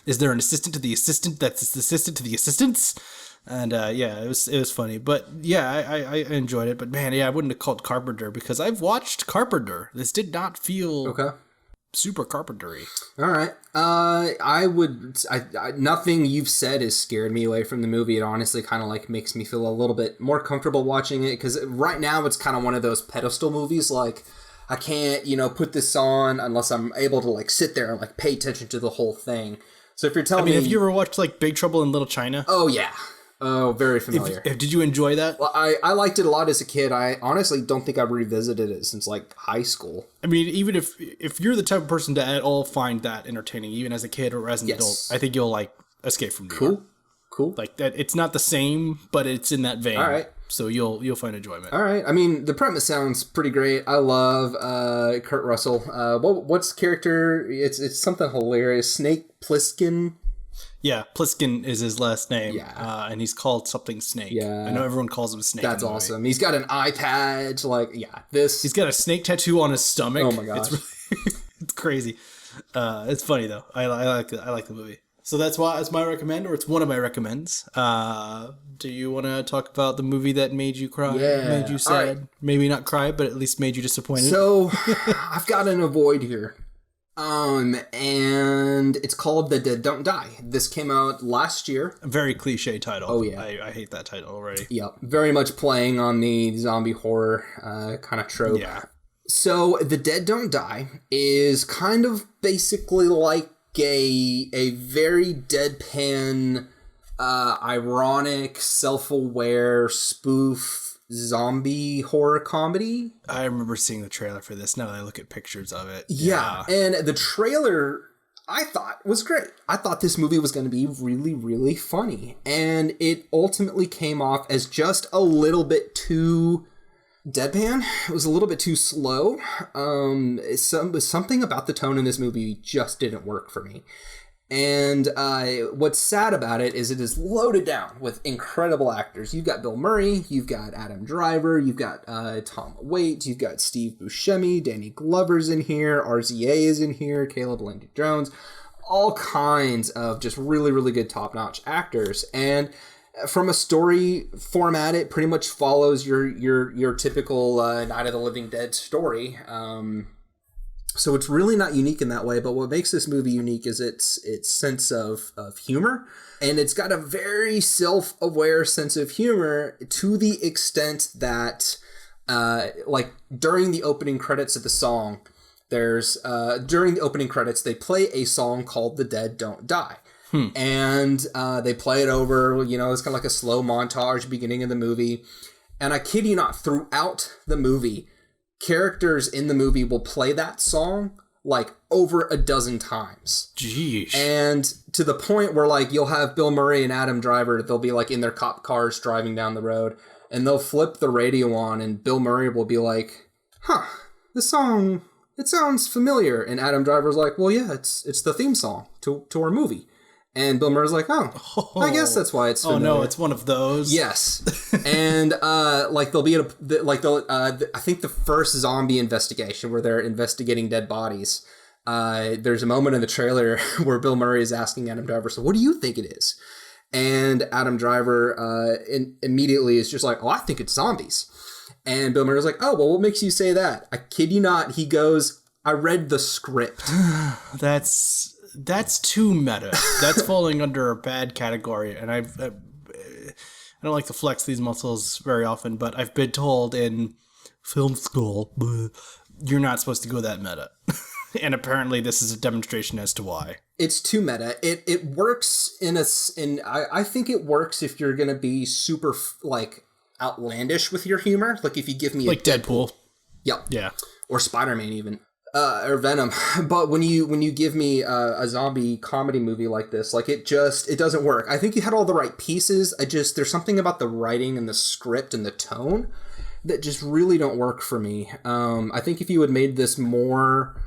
Is there an assistant to the assistant that's the assistant to the assistants? And yeah, it was funny. But yeah, I enjoyed it. But man, yeah, I wouldn't have called Carpenter, because I've watched Carpenter. This did not feel super Carpenter-y. All right. Nothing you've said has scared me away from the movie. It honestly kind of like makes me feel a little bit more comfortable watching it, because right now it's kind of one of those pedestal movies. Like, I can't, you know, put this on unless I'm able to like sit there and like pay attention to the whole thing. So if you're telling me, have you ever watched like Big Trouble in Little China? Oh yeah. Oh, very familiar. Did you enjoy that? Well, I liked it a lot as a kid. I honestly don't think I've revisited it since like high school. I mean, even if you're the type of person to at all find that entertaining, even as a kid or as an adult, I think you'll like Escape from New York. Cool. Like that, it's not the same, but it's in that vein. All right. So you'll find enjoyment. All right. I mean, the premise sounds pretty great. I love Kurt Russell. What's character? It's something hilarious. Snake Plissken. Yeah, Plissken is his last name. Yeah. And he's called something Snake. Yeah. I know everyone calls him Snake. That's awesome. He's got an eye patch. Like, yeah, this. He's got a snake tattoo on his stomach. Oh my gosh. It's crazy. It's funny though. I like the movie. So that's why it's my recommend, or it's one of my recommends. Do you want to talk about the movie that made you cry? Yeah. Made you sad? Right. Maybe not cry, but at least made you disappointed. So I've got an avoid here. And it's called The Dead Don't Die. This came out last year. A very cliche title. Oh yeah. I hate that title already. Yep. Very much playing on the zombie horror kind of trope. Yeah. So The Dead Don't Die is kind of basically like a very deadpan, ironic, self-aware spoof zombie horror comedy. I remember seeing the trailer for this now that I look at pictures of it. Yeah. And the trailer, I thought, was great. I thought this movie was going to be really, really funny. And it ultimately came off as just a little bit too deadpan. It was a little bit too slow. Something about the tone in this movie just didn't work for me. And what's sad about it is loaded down with incredible actors. You've got Bill Murray, you've got Adam Driver, you've got Tom Waits, you've got Steve Buscemi, Danny Glover's in here, RZA is in here, Caleb Landon-Jones, all kinds of just really, really good top-notch actors. And From a story format, it pretty much follows your typical Night of the Living Dead story. So it's really not unique in that way, but what makes this movie unique is its sense of humor. And it's got a very self-aware sense of humor to the extent that, like, during the opening credits of the song, during the opening credits, they play a song called The Dead Don't Die. And they play it over, it's kind of like a slow montage beginning of the movie. And I kid you not, throughout the movie, characters in the movie will play that song like over a dozen times. Jeez. And to the point where like you'll have Bill Murray and Adam Driver, they'll be like in their cop cars driving down the road, and they'll flip the radio on, and Bill Murray will be like, this song, it sounds familiar. And Adam Driver's like, well, yeah, it's the theme song to our movie. And Bill Murray's like, I guess that's why it's familiar. Oh no, it's one of those. Yes. And like they'll be I think the first zombie investigation where they're investigating dead bodies. There's a moment in the trailer where Bill Murray is asking Adam Driver, so what do you think it is? And Adam Driver immediately is just like, I think it's zombies. And Bill Murray's like, oh, well, what makes you say that? I kid you not. He goes, I read the script. That's too meta. That's falling under a bad category. And I don't like to flex these muscles very often, but I've been told in film school, you're not supposed to go that meta. And apparently this is a demonstration as to why. It's too meta. It works I think it works if you're going to be super like outlandish with your humor. Like if you give me like Deadpool. Yep. Yeah. Or Spider-Man even. Or Venom. But when you give me a zombie comedy movie like this, like it doesn't work. I think you had all the right pieces. There's something about the writing and the script and the tone that just really don't work for me. I think if you had made this more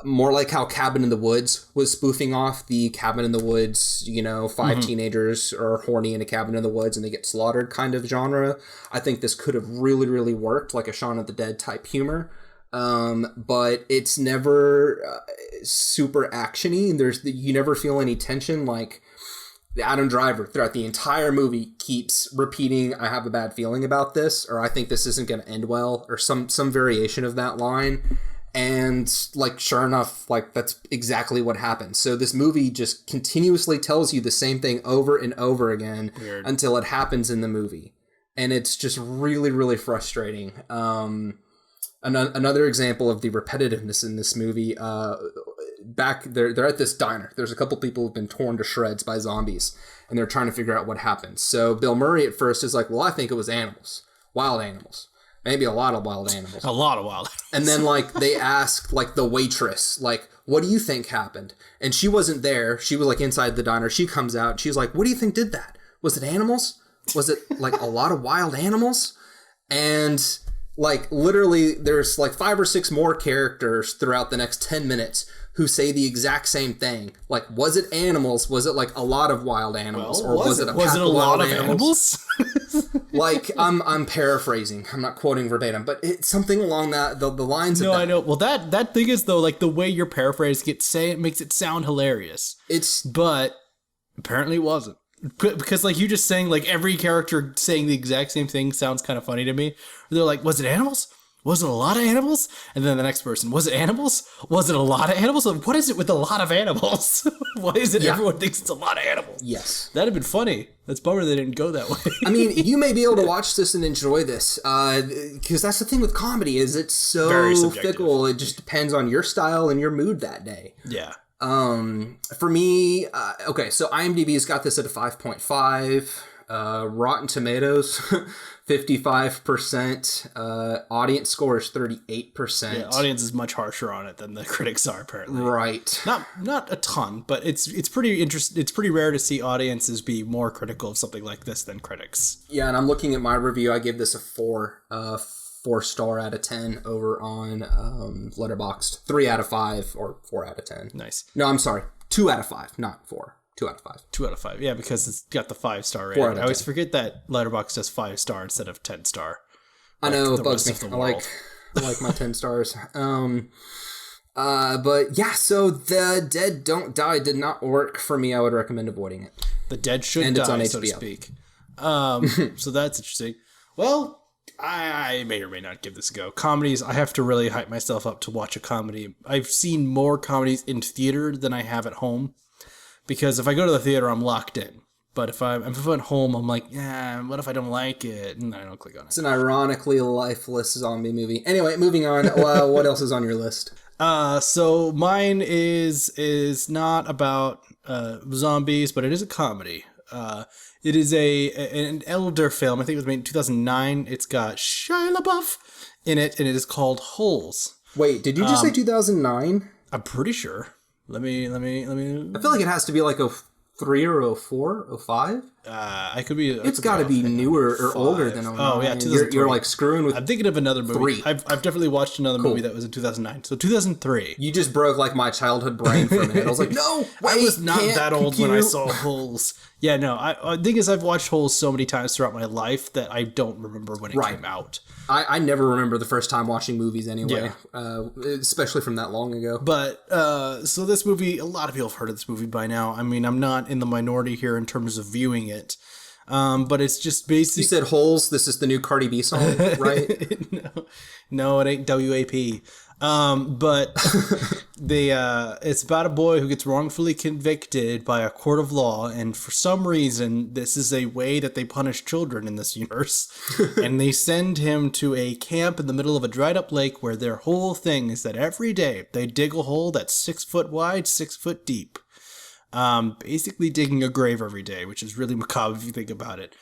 like how Cabin in the Woods was spoofing off the Cabin in the Woods, five teenagers are horny in a cabin in the woods and they get slaughtered kind of genre, I think this could have really, really worked, like a Shaun of the Dead type humor. But it's never super actiony. You never feel any tension. Like Adam Driver throughout the entire movie keeps repeating, I have a bad feeling about this, or I think this isn't going to end well, or some variation of that line. And like, sure enough, like that's exactly what happens. So this movie just continuously tells you the same thing over and over again. Weird. Until it happens in the movie. And it's just really, really frustrating. Another example of the repetitiveness in this movie, they're at this diner. There's a couple people who've been torn to shreds by zombies, and they're trying to figure out what happened. So Bill Murray at first is like, well, I think it was animals. Wild animals. Maybe a lot of wild animals. A lot of wild animals. And then, like, they ask, like, the waitress, like, what do you think happened? And she wasn't there. She was, like, inside the diner. She comes out. She's like, what do you think did that? Was it animals? Was it, like, a lot of wild animals? And... like, literally, there's, like, 5 or 6 more characters throughout the next 10 minutes who say the exact same thing. Like, was it animals? Was it, like, a lot of wild animals? Well, or was it a pack a of lot wild of animals? Like, I'm paraphrasing. I'm not quoting verbatim, but it's something along the lines of that. No, I know. Well, that thing is, though, like, the way your paraphrase it makes it sound hilarious. But apparently it wasn't. Because, like, you just saying, like, every character saying the exact same thing sounds kind of funny to me. They're like, was it animals? Was it a lot of animals? And then the next person, was it animals? Was it a lot of animals? Like, what is it with a lot of animals? Why is it everyone thinks it's a lot of animals? Yes. That'd have been funny. That's bummer they didn't go that way. I mean, you may be able to watch this and enjoy this, because that's the thing with comedy, is it's so fickle. It just depends on your style and your mood that day. Yeah. For me, okay, so IMDb's got this at a 5.5, Rotten Tomatoes, 55%, audience score is 38%. Yeah, audience is much harsher on it than the critics are, apparently. Right. Not a ton, but it's pretty it's pretty rare to see audiences be more critical of something like this than critics. Yeah, and I'm looking at my review, I give this a 4-star out of 10 over on Letterboxd. 3 out of 5 or 4 out of 10. Nice. No, I'm sorry. 2 out of 5, not 4. 2 out of 5. 2 out of 5. Yeah, because it's got the 5-star rating. I always forget that Letterboxd does 5-star instead of 10-star. I know, it bugs me. I like my 10 stars. But yeah, so The Dead Don't Die did not work for me. I would recommend avoiding it. The Dead should die, so to speak. So that's interesting. Well, I may or may not give this a go. Comedies, I have to really hype myself up to watch a comedy. I've seen more comedies in theater than I have at home, because if I go to the theater, I'm locked in. But if I'm at home, I'm like, yeah, what if I don't like it? And I don't click on it. It's an ironically lifeless zombie movie. Anyway, moving on. What else is on your list? So mine is not about zombies, but it is a comedy. It is an elder film. I think it was made in 2009. It's got Shia LaBeouf in it, and it is called Holes. Wait, did you just say 2009? I'm pretty sure. Let me. I feel like it has to be like 03 or 04, 05? I could be. It's got to be newer or older than 09. Oh yeah, 2003. You're like screwing with. I'm thinking of another movie. I've definitely watched another movie that was in 2009. So 2003. You just broke like my childhood brain for a minute. I was like, no, I was not that old when I saw Holes. Yeah, no. The thing is, I've watched Holes so many times throughout my life that I don't remember when it came out. I never remember the first time watching movies anyway, especially from that long ago. But, so this movie, a lot of people have heard of this movie by now. I mean, I'm not in the minority here in terms of viewing it. But it's just basically... You said Holes, this is the new Cardi B song, right? No, it ain't WAP. But it's about a boy who gets wrongfully convicted by a court of law, and for some reason, this is a way that they punish children in this universe. And they send him to a camp in the middle of a dried up lake where their whole thing is that every day they dig a hole that's 6 foot wide, 6 foot deep. Basically digging a grave every day, which is really macabre if you think about it.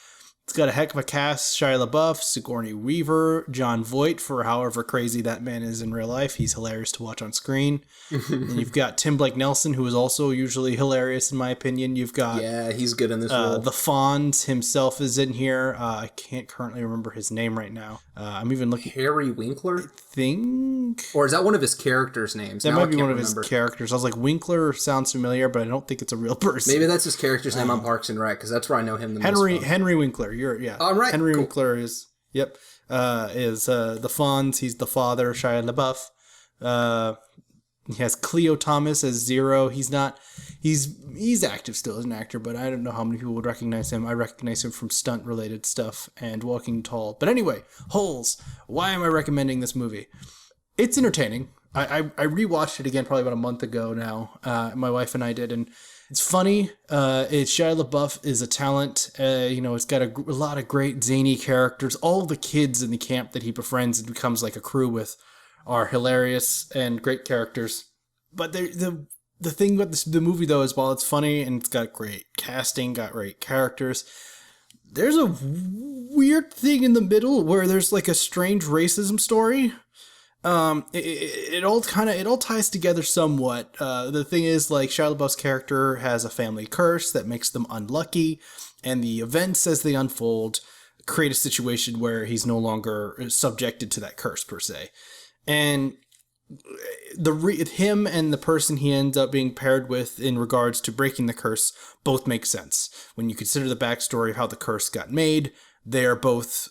It's got a heck of a cast: Shia LaBeouf, Sigourney Weaver, John Voight, for however crazy that man is in real life. He's hilarious to watch on screen. And you've got Tim Blake Nelson, who is also usually hilarious in my opinion. You've got he's good in this role. The Fonz himself is in here. I can't currently remember his name right now. I'm even looking. Harry Winkler? Or is that one of his characters' names? That might be one of his characters. I was like, Winkler sounds familiar, but I don't think it's a real person. Maybe that's his character's name on Parks and Rec, because that's where I know him the most. Henry Winkler. All right. Henry Winkler is the Fonz. He's the father, Shia LaBeouf. He has Cleo Thomas as Zero. He's active still as an actor, but I don't know how many people would recognize him. I recognize him from stunt related stuff and Walking Tall. But anyway, Holes. Why am I recommending this movie? It's entertaining. I rewatched it again probably about a month ago now. My wife and I did, and it's funny. It's Shia LaBeouf is a talent. It's got a lot of great zany characters. All the kids in the camp that he befriends and becomes like a crew with are hilarious and great characters. But the thing about the movie though is, while it's funny and it's got great casting, got great characters, there's a weird thing in the middle where there's like a strange racism story. It all ties together somewhat. The thing is, like, Shia LaBeouf's character has a family curse that makes them unlucky, and the events as they unfold create a situation where he's no longer subjected to that curse per se. And him and the person he ends up being paired with in regards to breaking the curse both make sense. When you consider the backstory of how the curse got made, they are both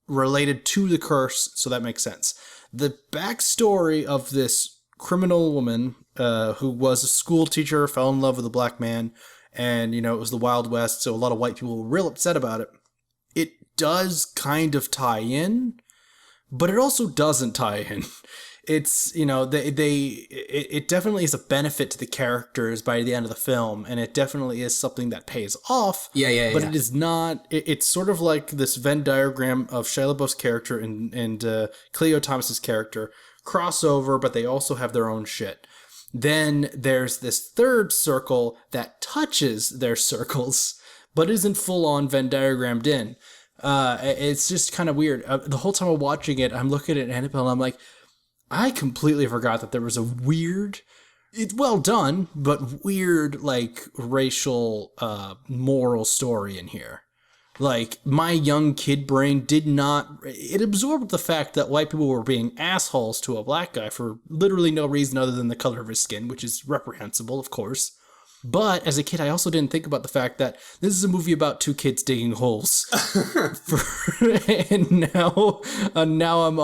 related to the curse, so that makes sense. The backstory of this criminal woman who was a school teacher, fell in love with a black man, and, it was the Wild West, so a lot of white people were real upset about it. It does kind of tie in, but it also doesn't tie in. It's, it definitely is a benefit to the characters by the end of the film, and it definitely is something that pays off. Yeah. But it is not, it's sort of like this Venn diagram of Shia LaBeouf's character and Cleo Thomas's character crossover, but they also have their own shit. Then there's this third circle that touches their circles, but isn't full on Venn diagrammed in. It's just kind of weird. The whole time I'm watching it, I'm looking at Annabelle and I'm like, I completely forgot that there was a weird, it's well done, but weird, like, racial, moral story in here. Like, my young kid brain it absorbed the fact that white people were being assholes to a black guy for literally no reason other than the color of his skin, which is reprehensible, of course. But as a kid, I also didn't think about the fact that this is a movie about two kids digging holes. And now I'm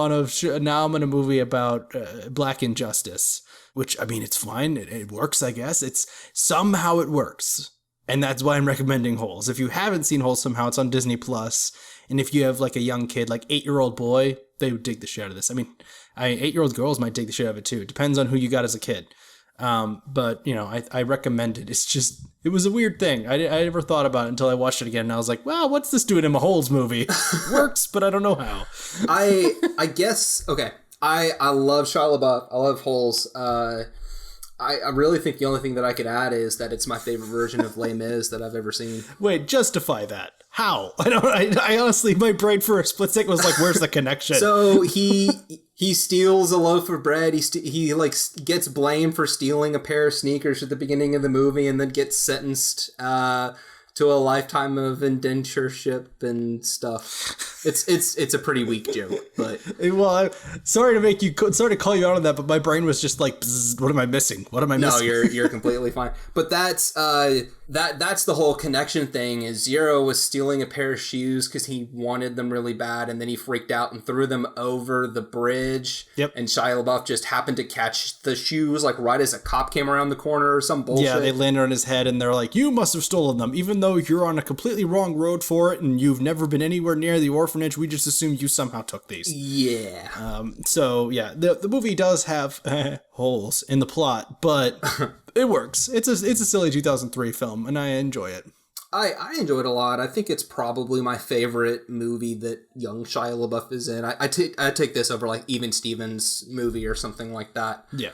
in a movie about black injustice, which, I mean, it's fine. It works, I guess. Somehow it works. And that's why I'm recommending Holes. If you haven't seen Holes somehow, it's on Disney Plus. And if you have like a young kid, like 8-year-old boy, they would dig the shit out of this. I mean, 8-year-old girls might dig the shit out of it too. It depends on who you got as a kid. But you know, I recommend it. It's just, it was a weird thing. I never thought about it until I watched it again, and I was like, well, what's this doing in a Holes movie? It works, but I don't know how. I guess, okay. I love Shia LaBeouf. I love Holes. I really think the only thing that I could add is that it's my favorite version of Les Mis that I've ever sseen. Wait, justify that. How? I honestly, my brain for a split second was like, where's the connection? So he steals a loaf of bread. He like gets blamed for stealing a pair of sneakers at the beginning of the movie, and then gets sentenced to a lifetime of indentureship and stuff. It's a pretty weak joke, but well, sorry to call you out on that, but my brain was just like, what am I missing? What am I missing? No, you're completely fine. But that's the whole connection thing. Is Zero was stealing a pair of shoes because he wanted them really bad, and then he freaked out and threw them over the bridge. Yep. And Shia LaBeouf just happened to catch the shoes like right as a cop came around the corner or some bullshit. Yeah, they landed on his head, and they're like, you must have stolen them, even though you're on a completely wrong road for it, and you've never been anywhere near the orphanage. We just assume you somehow took these. Yeah. So yeah, the movie does have holes in the plot, but it works. It's a silly 2003 film, and I enjoy it. I enjoy it a lot. I think it's probably my favorite movie that young Shia LaBeouf is in. I take this over like Even Stevens' movie or something like that. Yeah.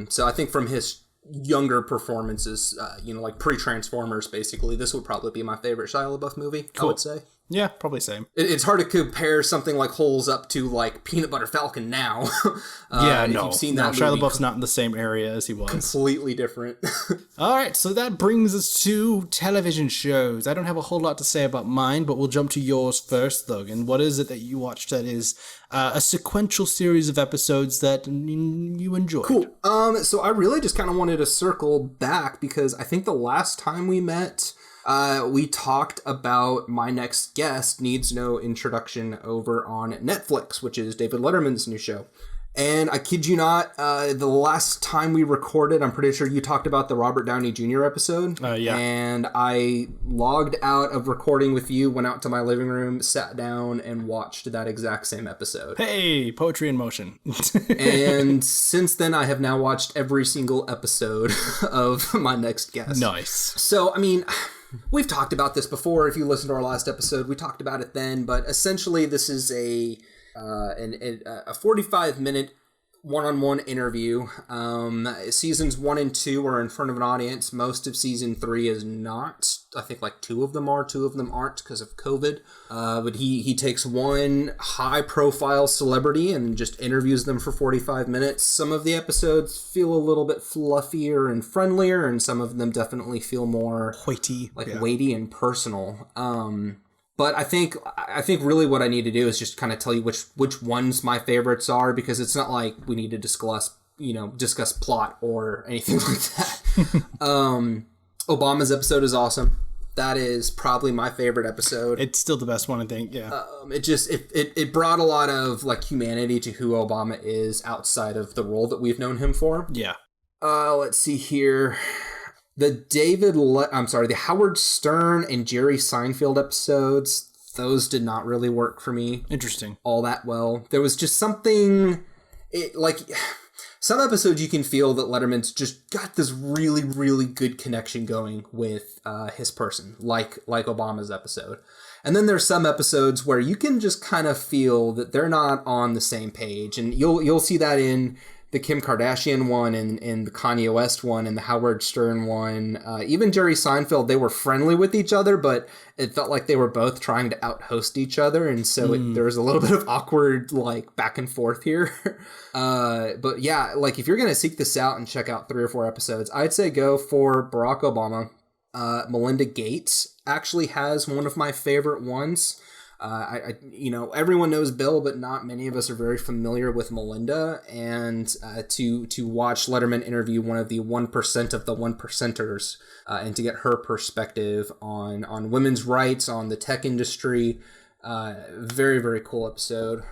So I think from his younger performances, like pre-Transformers, basically, this would probably be my favorite Shia LaBeouf movie, cool. I would say. Yeah, probably same. It's hard to compare something like Holes up to like Peanut Butter Falcon now. Yeah, if no. You've seen that Shia LaBeouf's not in the same area as he was. Completely different. All right, so that brings us to television shows. I don't have a whole lot to say about mine, but we'll jump to yours first, Logan. What is it that you watched that is a sequential series of episodes that you enjoyed? Cool. So I really just kind of wanted to circle back because I think the last time we met, we talked about My Next Guest Needs No Introduction over on Netflix, which is David Letterman's new show. And I kid you not, the last time we recorded, I'm pretty sure you talked about the Robert Downey Jr. episode. Yeah. And I logged out of recording with you, went out to my living room, sat down, and watched that exact same episode. Hey, poetry in motion. And since then, I have now watched every single episode of My Next Guest. Nice. So, I mean, we've talked about this before. If you listened to our last episode, we talked about it then. But essentially, this is a 45-minute one-on-one interview. Seasons 1 and 2 are in front of an audience. Most of season 3 is not. I think like 2 of them are, 2 of them aren't because of COVID. But he takes one high-profile celebrity and just interviews them for 45 minutes. Some of the episodes feel a little bit fluffier and friendlier, and some of them definitely feel more weighty and personal. But I think really what I need to do is just kind of tell you which ones my favorites are, because it's not like we need to discuss plot or anything like that. Obama's episode is awesome. That is probably my favorite episode. It's still the best one, I think. Yeah. It brought a lot of like humanity to who Obama is outside of the role that we've known him for. Yeah. Let's see here. The Howard Stern and Jerry Seinfeld episodes, those did not really work for me. Interesting. All that well. There was just something, some episodes you can feel that Letterman's just got this really, really good connection going with his person, like Obama's episode. And then there's some episodes where you can just kind of feel that they're not on the same page. And you'll see that in the Kim Kardashian one and the Kanye West one and the Howard Stern one. Even Jerry Seinfeld, they were friendly with each other, but it felt like they were both trying to out-host each other. And so there was a little bit of awkward like back and forth here. But yeah, like if you're going to seek this out and check out 3 or 4 episodes, I'd say go for Barack Obama. Melinda Gates actually has one of my favorite ones. Everyone knows Bill, but not many of us are very familiar with Melinda. And to watch Letterman interview one of the 1% of the 1%ers and to get her perspective on women's rights, on the tech industry, very, very cool episode.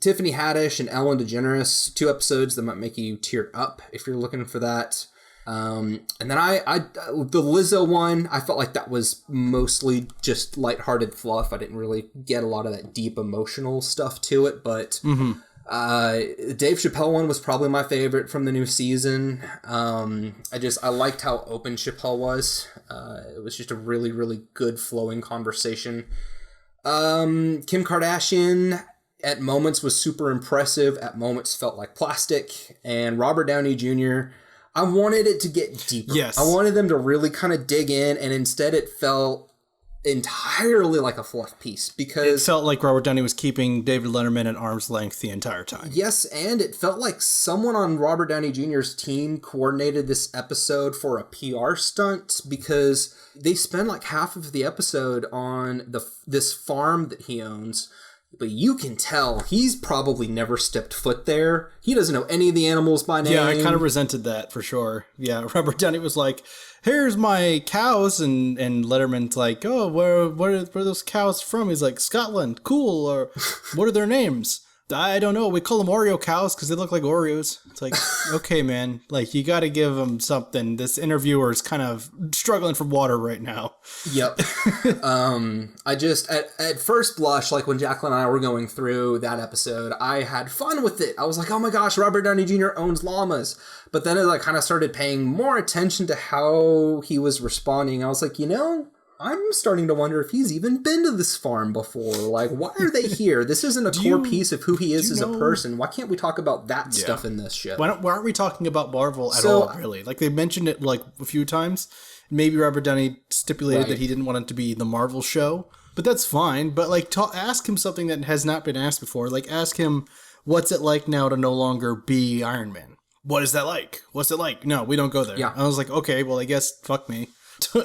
Tiffany Haddish and Ellen DeGeneres, 2 episodes that might make you tear up if you're looking for that. And then the Lizzo one, I felt like that was mostly just lighthearted fluff. I didn't really get a lot of that deep emotional stuff to it, but Dave Chappelle one was probably my favorite from the new season. I liked how open Chappelle was. It was just a really, really good flowing conversation. Kim Kardashian at moments was super impressive, at moments felt like plastic, and Robert Downey Jr., I wanted it to get deeper. Yes. I wanted them to really kind of dig in, and instead it felt entirely like a fluff piece because... It felt like Robert Downey was keeping David Letterman at arm's length the entire time. Yes, and it felt like someone on Robert Downey Jr.'s team coordinated this episode for a PR stunt because they spend like half of the episode on this farm that he owns. But you can tell he's probably never stepped foot there. He doesn't know any of the animals by name. Yeah, I kind of resented that for sure. Yeah, Robert Downey was like, here's my cows. And Letterman's like, oh, where are those cows from? He's like, Scotland. Cool. Or what are their names? I don't know. We call them Oreo cows because they look like Oreos. It's like, okay, man. Like, you got to give them something. This interviewer is kind of struggling for water right now. Yep. At first blush, like when Jacqueline and I were going through that episode, I had fun with it. I was like, oh my gosh, Robert Downey Jr. owns llamas. But then as I kind of started paying more attention to how he was responding, I was like, I'm starting to wonder if he's even been to this farm before. Like, why are they here? This isn't a core piece of who he is as a person. Why can't we talk about that stuff in this show? Why aren't we talking about Marvel at all, really? Like, they mentioned it, like, a few times. Maybe Robert Downey stipulated that he didn't want it to be the Marvel show. But that's fine. But, like, ask him something that has not been asked before. Like, ask him, what's it like now to no longer be Iron Man? What is that like? What's it like? No, we don't go there. Yeah. I was like, okay, well, I guess, fuck me.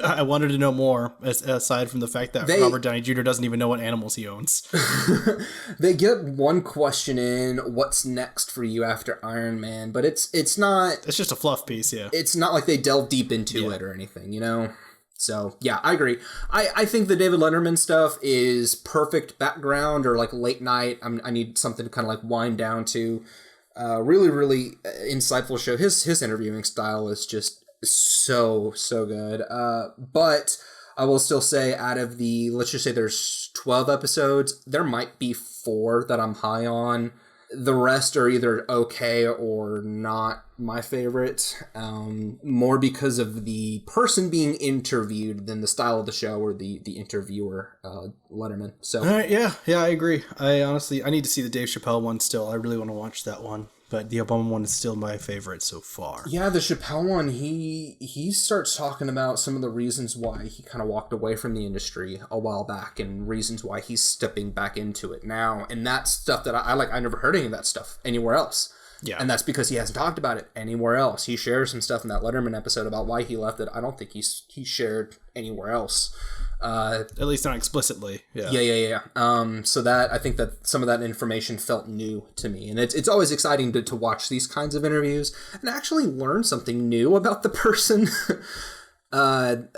I wanted to know more, aside from the fact that Robert Downey Jr. doesn't even know what animals he owns. They get one question in, what's next for you after Iron Man? But it's not... It's just a fluff piece, yeah. It's not like they delve deep into it or anything, So, yeah, I agree. I think the David Letterman stuff is perfect background or like late night. I need something to kind of like wind down to. Really, really insightful show. His interviewing style is just so good. But I will still say out of let's just say there's 12 episodes, there might be 4 that I'm high on. The rest are either okay or not my favorite, more because of the person being interviewed than the style of the show or the interviewer, Letterman. So, all right, yeah, I agree. I need to see the Dave Chappelle one still. I really want to watch that one. But the Obama one is still my favorite so far. Yeah, the Chappelle one, he starts talking about some of the reasons why he kind of walked away from the industry a while back and reasons why he's stepping back into it now. And that's stuff that I like. I never heard any of that stuff anywhere else. Yeah. And that's because he hasn't talked about it anywhere else. He shares some stuff in that Letterman episode about why he left it. I don't think he shared anywhere else. At least not explicitly. Yeah. So that I think that some of that information felt new to me, and it's always exciting to watch these kinds of interviews and actually learn something new about the person. Cool.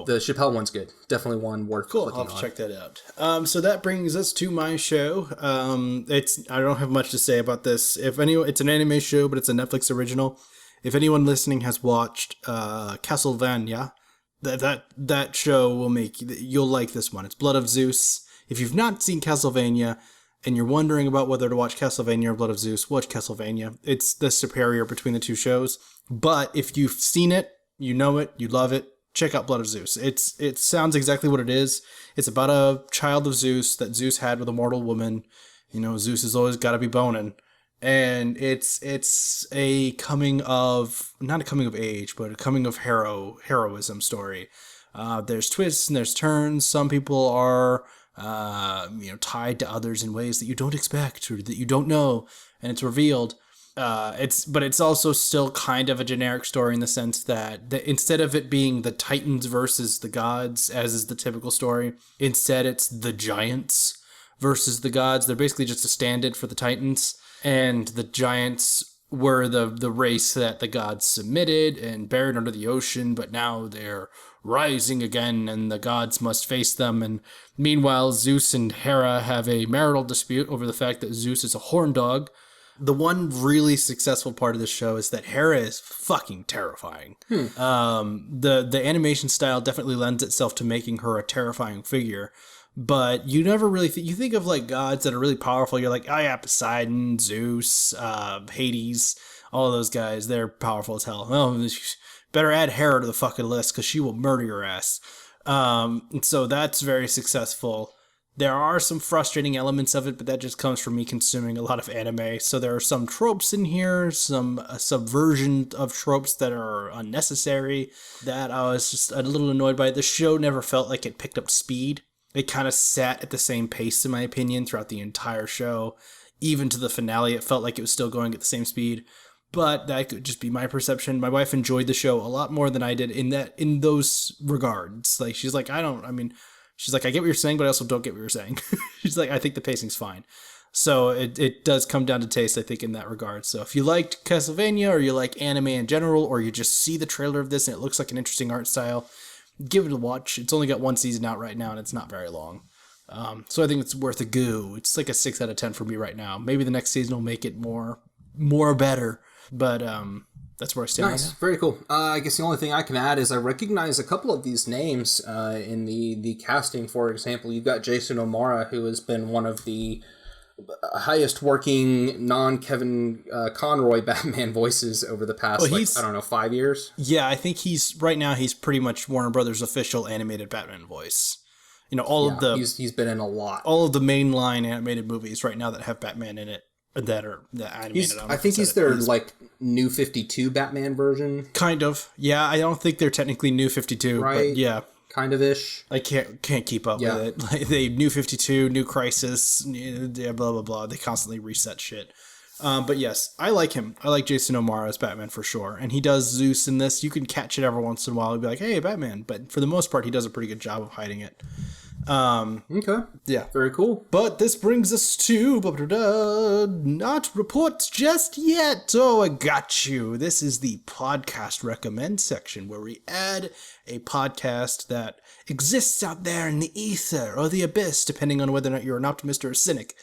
The Chappelle one's good. Definitely one worth looking on. I'll have to check that out. So that brings us to my show. I don't have much to say about this. It's an anime show, but it's a Netflix original. If anyone listening has watched Castlevania, that show you'll like this one. It's Blood of Zeus. If you've not seen Castlevania and you're wondering about whether to watch Castlevania or Blood of Zeus, watch Castlevania. It's the superior between the two shows. But if you've seen it, you know it, you love it, check out Blood of Zeus. It sounds exactly what it is. It's about a child of Zeus that Zeus had with a mortal woman. Zeus has always got to be boning. And it's a not a coming of age, but a coming of heroism story. There's twists and there's turns. Some people are, tied to others in ways that you don't expect or that you don't know, and it's revealed. But it's also still kind of a generic story in the sense that instead of it being the Titans versus the gods, as is the typical story, instead it's the giants versus the gods. They're basically just a stand-in for the Titans. And the giants were the race that the gods submitted and buried under the ocean, but now they're rising again and the gods must face them. And meanwhile, Zeus and Hera have a marital dispute over the fact that Zeus is a horn dog, The one really successful part of this show is that Hera is fucking terrifying. The animation style definitely lends itself to making her a terrifying figure, but you never really you think of like gods that are really powerful. You're like, oh yeah, Poseidon, Zeus, Hades, all of those guys. They're powerful as hell. Well, better add Hera to the fucking list because she will murder your ass. And so that's very successful. There are some frustrating elements of it, but that just comes from me consuming a lot of anime. So there are some tropes in here, some subversion of tropes that are unnecessary, that I was just a little annoyed by. The show never felt like it picked up speed. It kind of sat at the same pace, in my opinion, throughout the entire show. Even to the finale, it felt like it was still going at the same speed. But that could just be my perception. My wife enjoyed the show a lot more than I did in those regards. Like, she's like, she's like, I get what you're saying, but I also don't get what you're saying. She's like, I think the pacing's fine. So it does come down to taste, I think, in that regard. So if you liked Castlevania, or you like anime in general, or you just see the trailer of this and it looks like an interesting art style, give it a watch. It's only got one season out right now, and it's not very long. So I think it's worth a go. It's like a 6 out of 10 for me right now. Maybe the next season will make it more better. But that's where I stand. Nice, very cool. I guess the only thing I can add is I recognize a couple of these names in the casting. For example, you've got Jason O'Mara, who has been one of the highest working non-Kevin Conroy Batman voices over the past, 5 years. Yeah, I think he's pretty much Warner Brothers' official animated Batman voice. You know, he's been in a lot. All of the mainline animated movies right now that have Batman in it. That animated. I think he's their like New 52 Batman version. Kind of. Yeah, I don't think they're technically New 52, right? But yeah, kind of ish. I can't keep up with it. Like, they New 52, New Crisis, blah blah blah. They constantly reset shit. But yes, I like him. I like Jason O'Mara as Batman for sure, and he does Zeus in this. You can catch it every once in a while and be like, "Hey, Batman!" But for the most part, he does a pretty good job of hiding it. Okay. Yeah. Very cool. But this brings us to not reports just yet. Oh, I got you. This is the podcast recommend section where we add a podcast that exists out there in the ether or the abyss, depending on whether or not you're an optimist or a cynic.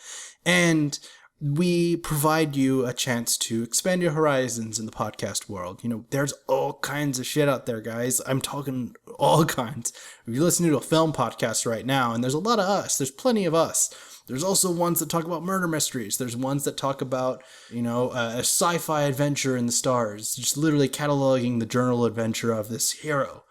And we provide you a chance to expand your horizons in the podcast world. You know, there's all kinds of shit out there, guys. I'm talking all kinds. If you're listening to a film podcast right now, and there's a lot of us, there's plenty of us. There's also ones that talk about murder mysteries. There's ones that talk about, a sci-fi adventure in the stars, just literally cataloging the journal adventure of this hero.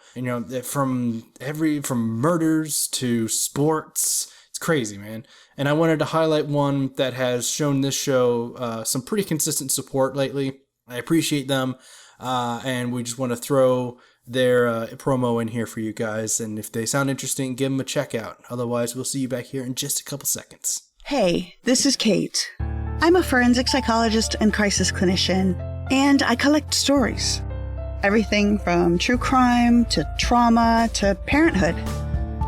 From murders to sports. It's crazy, man. And I wanted to highlight one that has shown this show some pretty consistent support lately. I appreciate them. And we just want to throw their promo in here for you guys. And if they sound interesting, give them a check out. Otherwise, we'll see you back here in just a couple seconds. Hey, this is Kate. I'm a forensic psychologist and crisis clinician, and I collect stories. Everything from true crime to trauma to parenthood.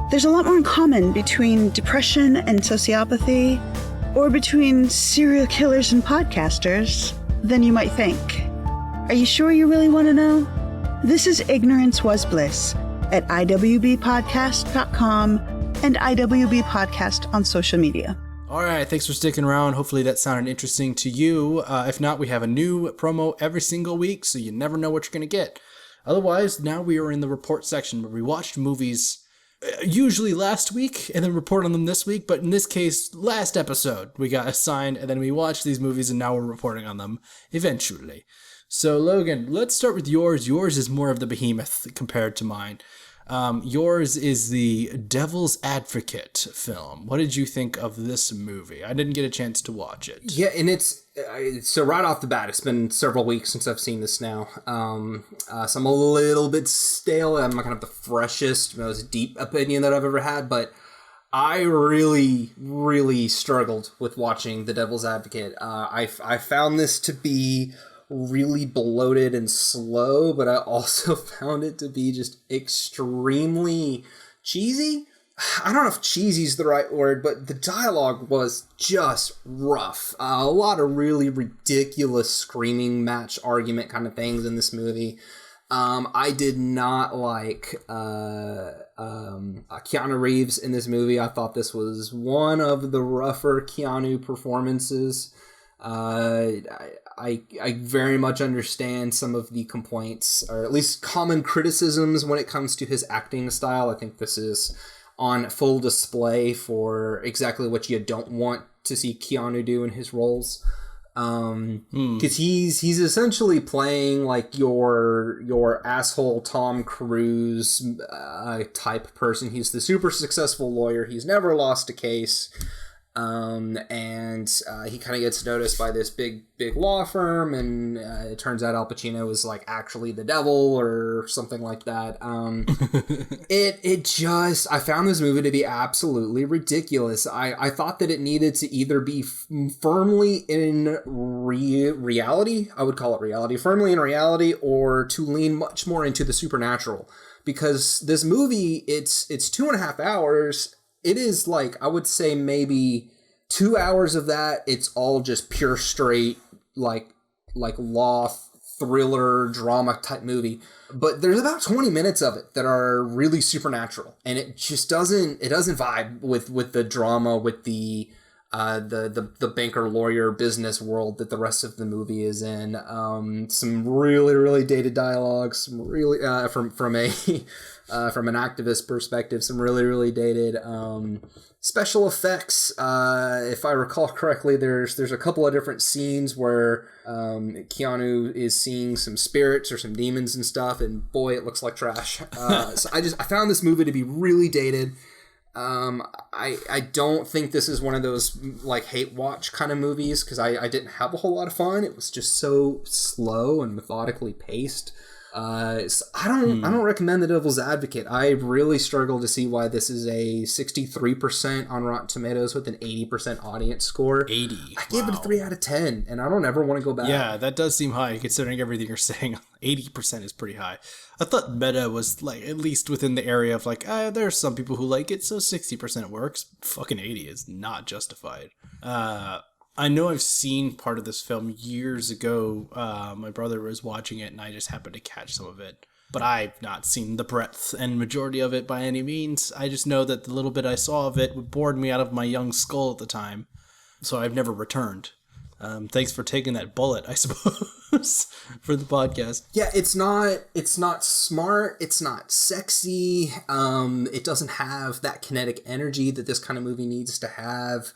There's a lot more in common between depression and sociopathy, or between serial killers and podcasters, than you might think. Are you sure you really want to know? This is Ignorance Was Bliss at iwbpodcast.com and IWB Podcast on social media. All right, thanks for sticking around. Hopefully that sounded interesting to you. If not, we have a new promo every single week, so you never know what you're going to get. Otherwise, now we are in the report section where we watched movies usually last week and then report on them this week, but in this case, last episode we got assigned and then we watched these movies and now we're reporting on them eventually. So Logan, let's start with yours. Yours is more of the behemoth compared to mine. Yours is the Devil's Advocate film. What did you think of this movie? I didn't get a chance to watch it. Yeah, and it's so right off the bat, it's been several weeks since I've seen this now. So I'm a little bit stale. I'm not kind of the freshest, most deep opinion that I've ever had, but I really, really struggled with watching The Devil's Advocate. I found this to be really bloated and slow, but I also found it to be just extremely cheesy. I don't know if cheesy is the right word, but the dialogue was just rough. A lot of really ridiculous screaming match argument kind of things in this movie. I did not like Keanu Reeves in this movie. I thought this was one of the rougher Keanu performances. I very much understand some of the complaints, or at least common criticisms when it comes to his acting style. I think this is on full display for exactly what you don't want to see Keanu do in his roles. Because he's essentially playing like your asshole Tom Cruise type person. He's the super successful lawyer. He's never lost a case. And he kind of gets noticed by this big law firm, and it turns out Al Pacino is like actually the devil or something like that. I found this movie to be absolutely ridiculous. I thought that it needed to either be firmly in reality, I would call it reality, firmly in reality, or to lean much more into the supernatural. Because this movie, it's 2.5 hours. It is like, I would say maybe 2 hours of that, it's all just pure straight, like law, thriller, drama type movie. But there's about 20 minutes of it that are really supernatural. And it just doesn't vibe with the drama, with the banker lawyer business world that the rest of the movie is in. Some really, really dated dialogue, some really, from an activist perspective, some really, really dated special effects. If I recall correctly, there's a couple of different scenes where Keanu is seeing some spirits or some demons and stuff, and boy, it looks like trash. So I found this movie to be really dated. I don't think this is one of those like hate watch kind of movies, because I didn't have a whole lot of fun. It was just so slow and methodically paced. So I don't recommend The Devil's Advocate. I really struggle to see why this is a 63% on Rotten Tomatoes with an 80% audience score. 80. I gave it a 3 out of 10, and I don't ever want to go back. Yeah, that does seem high considering everything you're saying. 80% is pretty high. I thought meta was like at least within the area of like, there are some people who like it, so 60% works. Fucking 80 is not justified. I know I've seen part of this film years ago. My brother was watching it and I just happened to catch some of it. But I've not seen the breadth and majority of it by any means. I just know that the little bit I saw of it bored me out of my young skull at the time. So I've never returned. Thanks for taking that bullet, I suppose, for the podcast. Yeah, it's not smart, it's not sexy, it doesn't have that kinetic energy that this kind of movie needs to have.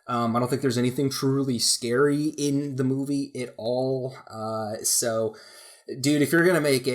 I don't think there's anything truly scary in the movie at all. So, dude, if you're gonna make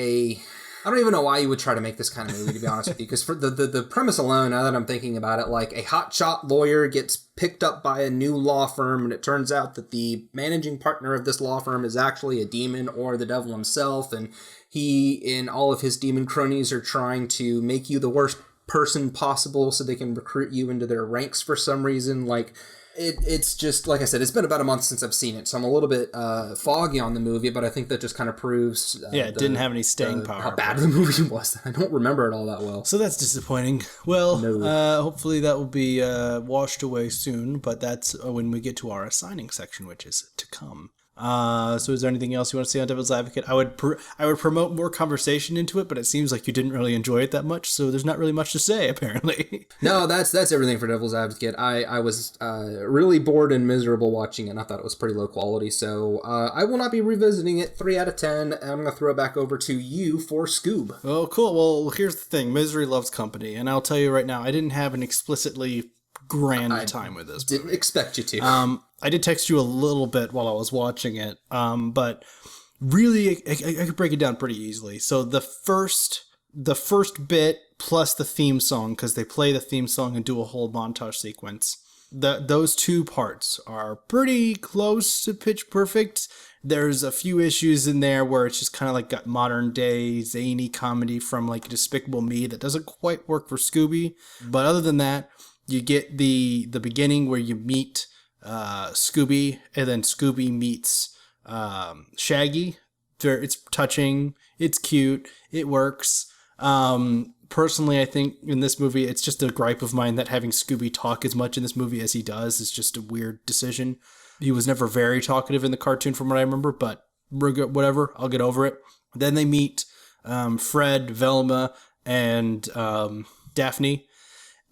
I don't even know why you would try to make this kind of movie, to be honest with you, because for the premise alone, now that I'm thinking about it, like a hotshot lawyer gets picked up by a new law firm, and it turns out that the managing partner of this law firm is actually a demon or the devil himself, and he and all of his demon cronies are trying to make you the worst person possible so they can recruit you into their ranks for some reason. Like, it's just, like I said, it's been about a month since I've seen it, so I'm a little bit foggy on the movie, but I think that just kind of proves it didn't have any staying power. How bad the movie was. I don't remember it all that well. So that's disappointing. Well, hopefully that will be washed away soon, but that's when we get to our assigning section, which is to come. So is there anything else you want to say on Devil's Advocate? I would promote more conversation into it, but it seems like you didn't really enjoy it that much, so there's not really much to say, apparently. No, that's everything for Devil's Advocate. I was really bored and miserable watching it, and I thought it was pretty low quality, so I will not be revisiting it. 3 out of 10, and I'm going to throw it back over to you for Scoob. Oh, cool. Well, here's the thing. Misery loves company, and I'll tell you right now, I didn't have an explicitly grand time with this movie. Didn't expect you to. I did text you a little bit while I was watching it, but really, I could break it down pretty easily. So the first bit plus the theme song, because they play the theme song and do a whole montage sequence, those two parts are pretty close to pitch perfect. There's a few issues in there where it's just kind of like got modern day zany comedy from like Despicable Me that doesn't quite work for Scooby. But other than that, you get the beginning where you meet Scooby, and then Scooby meets Shaggy. It's touching, it's cute, it works. Personally, I think in this movie, it's just a gripe of mine that having Scooby talk as much in this movie as he does is just a weird decision. He was never very talkative in the cartoon from what I remember, but whatever, I'll get over it. Then they meet Fred, Velma, and Daphne,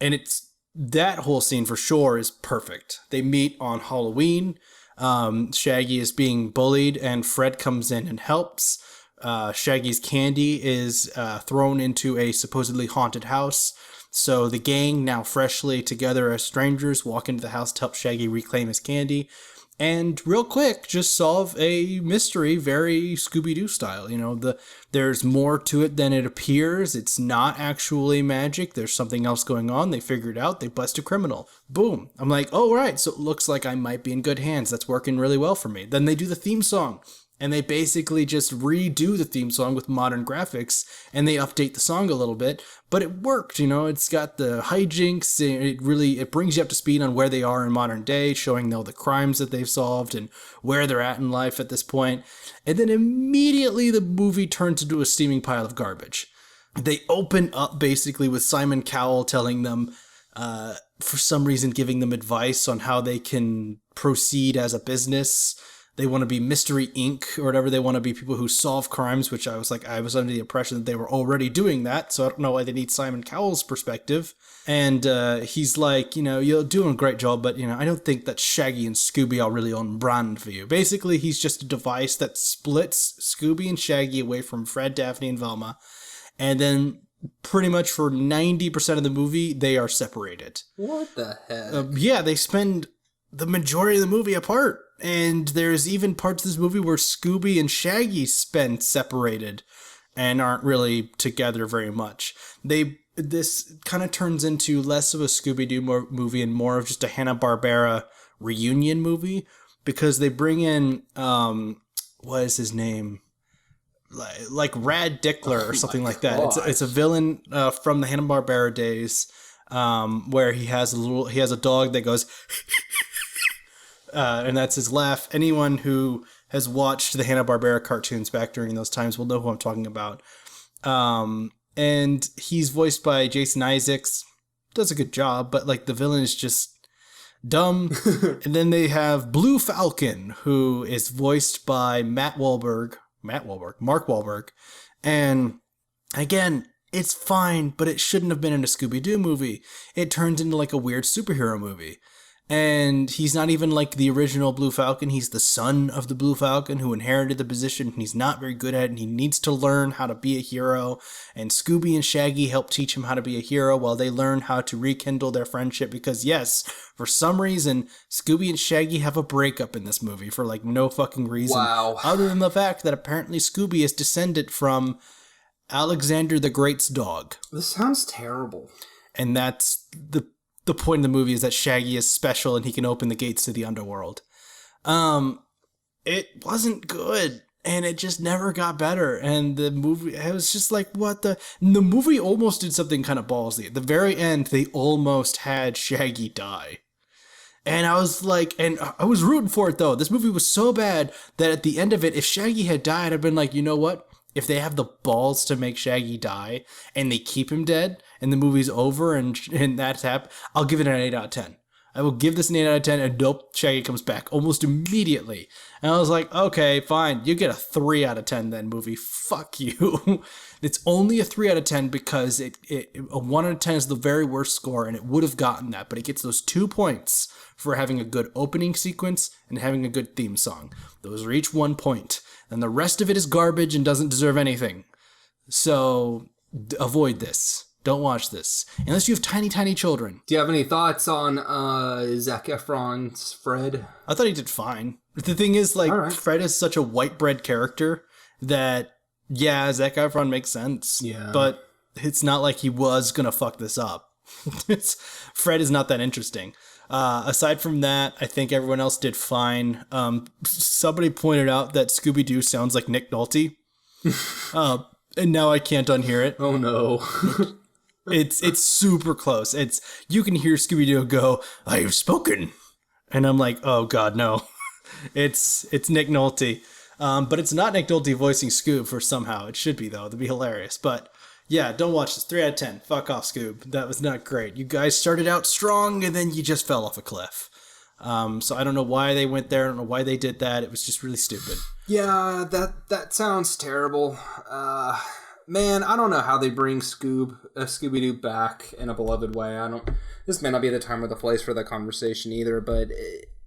and it's that whole scene for sure is perfect. They meet on Halloween. Shaggy is being bullied, and Fred comes in and helps. Shaggy's candy is thrown into a supposedly haunted house. So the gang, now freshly together as strangers, walk into the house to help Shaggy reclaim his candy. And real quick, just solve a mystery, very Scooby-Doo style. You know, there's more to it than it appears. It's not actually magic. There's something else going on. They figure it out. They bust a criminal. Boom. I'm like, oh, right. So it looks like I might be in good hands. That's working really well for me. Then they do the theme song. And they basically just redo the theme song with modern graphics, and they update the song a little bit, but it worked, you know. It's got the hijinks, it brings you up to speed on where they are in modern day, showing all the crimes that they've solved and where they're at in life at this point. And then immediately the movie turns into a steaming pile of garbage. They open up basically with Simon Cowell telling them, for some reason giving them advice on how they can proceed as a business. They want to be Mystery Inc. or whatever. They want to be people who solve crimes, which I was under the impression that they were already doing that. So I don't know why they need Simon Cowell's perspective. And he's like, you know, you're doing a great job, but, you know, I don't think that Shaggy and Scooby are really on brand for you. Basically, he's just a device that splits Scooby and Shaggy away from Fred, Daphne, and Velma. And then pretty much for 90% of the movie, they are separated. What the heck? Yeah, they spend the majority of the movie apart. And there's even parts of this movie where Scooby and Shaggy spend separated and aren't really together very much. This kind of turns into less of a Scooby-Doo movie and more of just a Hanna-Barbera reunion movie, because they bring in, what is his name? Like Rad Dickler or something like that. It's a villain from the Hanna-Barbera days, where he has a dog that goes and that's his laugh. Anyone who has watched the Hanna-Barbera cartoons back during those times will know who I'm talking about. And he's voiced by Jason Isaacs. Does a good job, but like the villain is just dumb. And then they have Blue Falcon, who is voiced by Mark Wahlberg. And again, it's fine, but it shouldn't have been in a Scooby-Doo movie. It turns into like a weird superhero movie. And he's not even like the original Blue Falcon. He's the son of the Blue Falcon who inherited the position. And he's not very good at it, and he needs to learn how to be a hero. And Scooby and Shaggy help teach him how to be a hero while they learn how to rekindle their friendship. Because yes, for some reason, Scooby and Shaggy have a breakup in this movie for like no fucking reason. Wow. Other than the fact that apparently Scooby is descended from Alexander the Great's dog. This sounds terrible. And that's the point of the movie, is that Shaggy is special and he can open the gates to the underworld. It wasn't good, and it just never got better. And the movie, it was just like, the movie almost did something kind of ballsy. At the very end, they almost had Shaggy die. And I was like, and I was rooting for it though. This movie was so bad that at the end of it, if Shaggy had died, I'd been like, you know what? If they have the balls to make Shaggy die and they keep him dead and the movie's over and that's happened, I'll give it an 8 out of 10. I will give this an 8 out of 10 and nope, Shaggy comes back almost immediately. And I was like, okay, fine. You get a 3 out of 10 then, movie. Fuck you. It's only a 3 out of 10 because a 1 out of 10 is the very worst score, and it would have gotten that, but it gets those 2 points for having a good opening sequence and having a good theme song. Those are each 1 point. And the rest of it is garbage and doesn't deserve anything. So avoid this. Don't watch this. Unless you have tiny, tiny children. Do you have any thoughts on Zac Efron's Fred? I thought he did fine. The thing is, like, right. Fred is such a white bread character that, yeah, Zac Efron makes sense. Yeah. But it's not like he was going to fuck this up. Fred is not that interesting. Aside from that, I think everyone else did fine. Somebody pointed out that Scooby-Doo sounds like Nick Nolte. And now I can't unhear it. Oh no. It's super close. You can hear Scooby-Doo go, "I have spoken." And I'm like, oh god, no. It's Nick Nolte. But it's not Nick Nolte voicing Scoob for somehow. It should be though. That'd be hilarious. But yeah, don't watch this. 3 out of 10. Fuck off, Scoob. That was not great. You guys started out strong, and then you just fell off a cliff. So I don't know why they went there. I don't know why they did that. It was just really stupid. Yeah, that sounds terrible. Man, I don't know how they bring Scooby-Doo back in a beloved way. This may not be the time or the place for that conversation either, but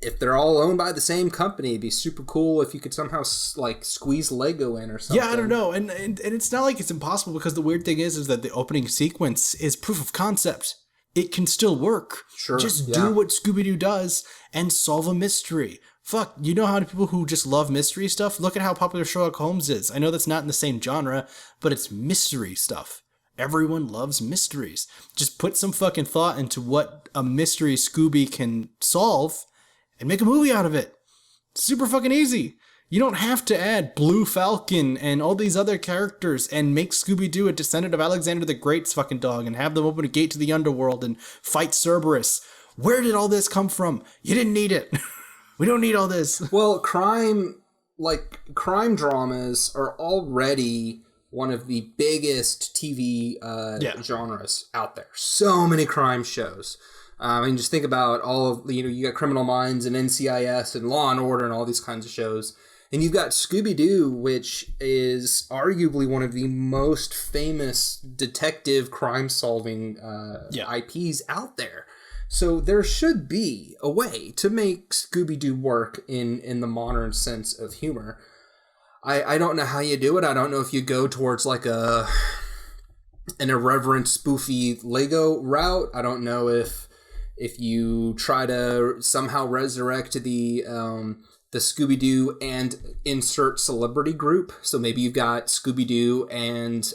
if they're all owned by the same company, it'd be super cool if you could somehow like squeeze Lego in or something. Yeah, I don't know. And it's not like it's impossible, because the weird thing is that the opening sequence is proof of concept. It can still work. Sure. Just do what Scooby-Doo does and solve a mystery. Fuck, you know how many people who just love mystery stuff? Look at how popular Sherlock Holmes is. I know that's not in the same genre, but it's mystery stuff. Everyone loves mysteries. Just put some fucking thought into what a mystery Scooby can solve and make a movie out of it. Super fucking easy. You don't have to add Blue Falcon and all these other characters and make Scooby-Doo a descendant of Alexander the Great's fucking dog and have them open a gate to the underworld and fight Cerberus. Where did all this come from? You didn't need it. We don't need all this. Well, crime dramas are already one of the biggest TV genres out there. So many crime shows. I mean, just think about all of, you got Criminal Minds and NCIS and Law and Order and all these kinds of shows. And you've got Scooby-Doo, which is arguably one of the most famous detective crime-solving IPs out there. So there should be a way to make Scooby-Doo work in the modern sense of humor. I don't know how you do it. I don't know if you go towards like an irreverent, spoofy Lego route. I don't know if you try to somehow resurrect the Scooby-Doo and insert celebrity group. So maybe you've got Scooby-Doo and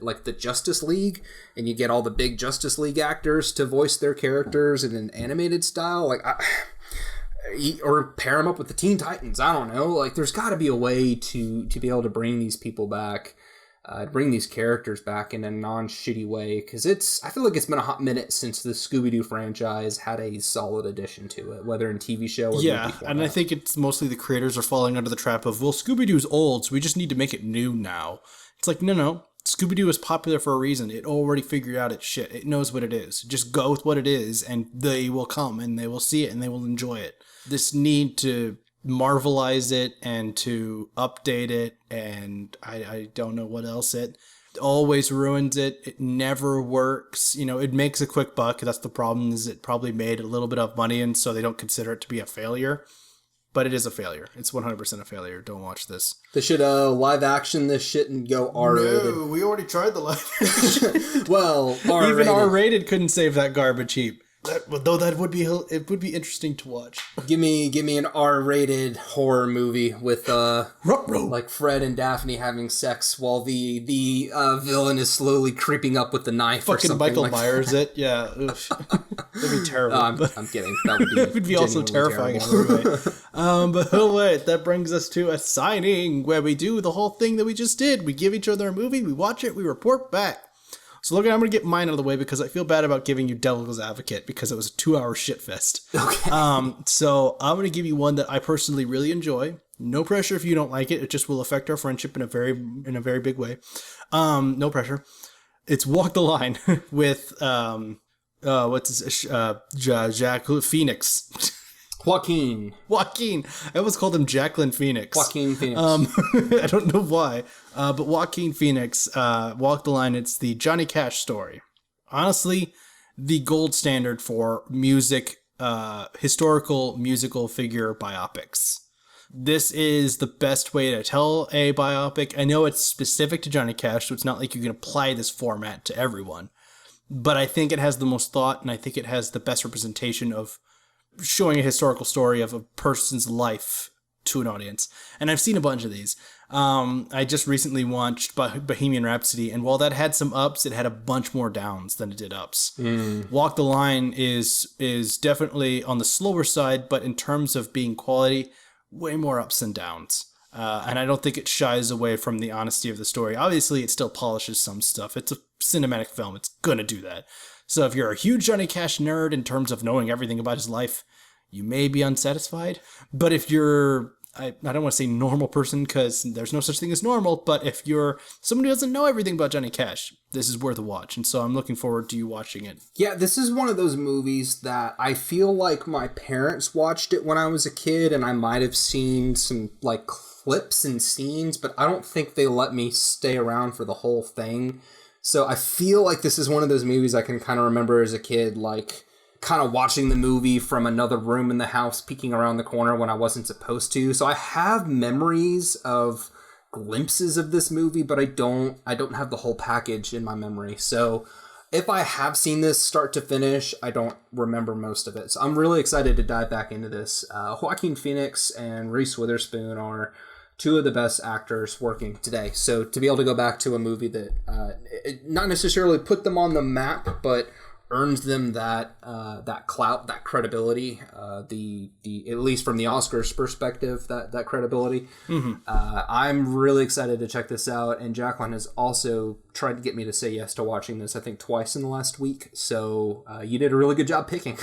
like the Justice League, and you get all the big Justice League actors to voice their characters in an animated style. Or pair them up with the Teen Titans. I don't know. Like, there's got to be a way to be able to bring these people back, bring these characters back in a non-shitty way. Because I feel like it's been a hot minute since the Scooby-Doo franchise had a solid addition to it, whether in TV show or movie format. And I think it's mostly the creators are falling under the trap of, well, Scooby-Doo's old, so we just need to make it new now. It's like, no. Scooby-Doo is popular for a reason. It already figured out its shit. It knows what it is. Just go with what it is, and they will come, and they will see it, and they will enjoy it. This need to marvelize it and to update it, and I don't know what else, it always ruins it. It never works. It makes a quick buck. That's the problem, is it probably made a little bit of money, and so they don't consider it to be a failure. But it is a failure. It's 100% a failure. Don't watch this. They should live action this shit and go R-rated. No, we already tried the live action. Well, R-rated. Even R-rated couldn't save that garbage heap. Though it would be interesting to watch. Give me an R-rated horror movie with like Fred and Daphne having sex while the villain is slowly creeping up with the knife. Fucking or something Michael like Myers that. It, yeah. That'd be terrible. I'm kidding. That would be it would be also terrifying. But wait, that brings us to a signing where we do the whole thing that we just did. We give each other a movie, we watch it, we report back. So Logan, I'm going to get mine out of the way because I feel bad about giving you Devil's Advocate because it was a 2-hour shitfest. Okay. So I'm going to give you one that I personally really enjoy. No pressure if you don't like it. It just will affect our friendship in a very big way. No pressure. It's Walk the Line with Jack Phoenix. Joaquin. I almost called him Jacqueline Phoenix. Joaquin Phoenix. I don't know why. But Joaquin Phoenix, Walk the Line, it's the Johnny Cash story. Honestly, the gold standard for historical musical figure biopics. This is the best way to tell a biopic. I know it's specific to Johnny Cash, so it's not like you can apply this format to everyone. But I think it has the most thought, and I think it has the best representation of showing a historical story of a person's life to an audience. And I've seen a bunch of these. I just recently watched Bohemian Rhapsody, and while that had some ups, it had a bunch more downs than it did ups. Walk the Line is definitely on the slower side, but in terms of being quality, way more ups than downs. And I don't think it shies away from the honesty of the story. Obviously, it still polishes some stuff. It's a cinematic film. It's going to do that. So if you're a huge Johnny Cash nerd in terms of knowing everything about his life, you may be unsatisfied. But if you're, I don't want to say normal person because there's no such thing as normal, but if you're someone who doesn't know everything about Johnny Cash, this is worth a watch. And so I'm looking forward to you watching it. Yeah, this is one of those movies that I feel like my parents watched it when I was a kid, and I might have seen some like clips and scenes, but I don't think they let me stay around for the whole thing. So I feel like this is one of those movies I can kind of remember as a kid, like kind of watching the movie from another room in the house, peeking around the corner when I wasn't supposed to. So I have memories of glimpses of this movie, but I don't have the whole package in my memory. So if I have seen this start to finish, I don't remember most of it. So I'm really excited to dive back into this. Joaquin Phoenix and Reese Witherspoon are two of the best actors working today. So to be able to go back to a movie that not necessarily put them on the map, but earns them that clout, that credibility, the at least from the Oscars perspective, that credibility. I'm really excited to check this out, and Jacqueline has also tried to get me to say yes to watching this, I think twice in the last week. So you did a really good job picking.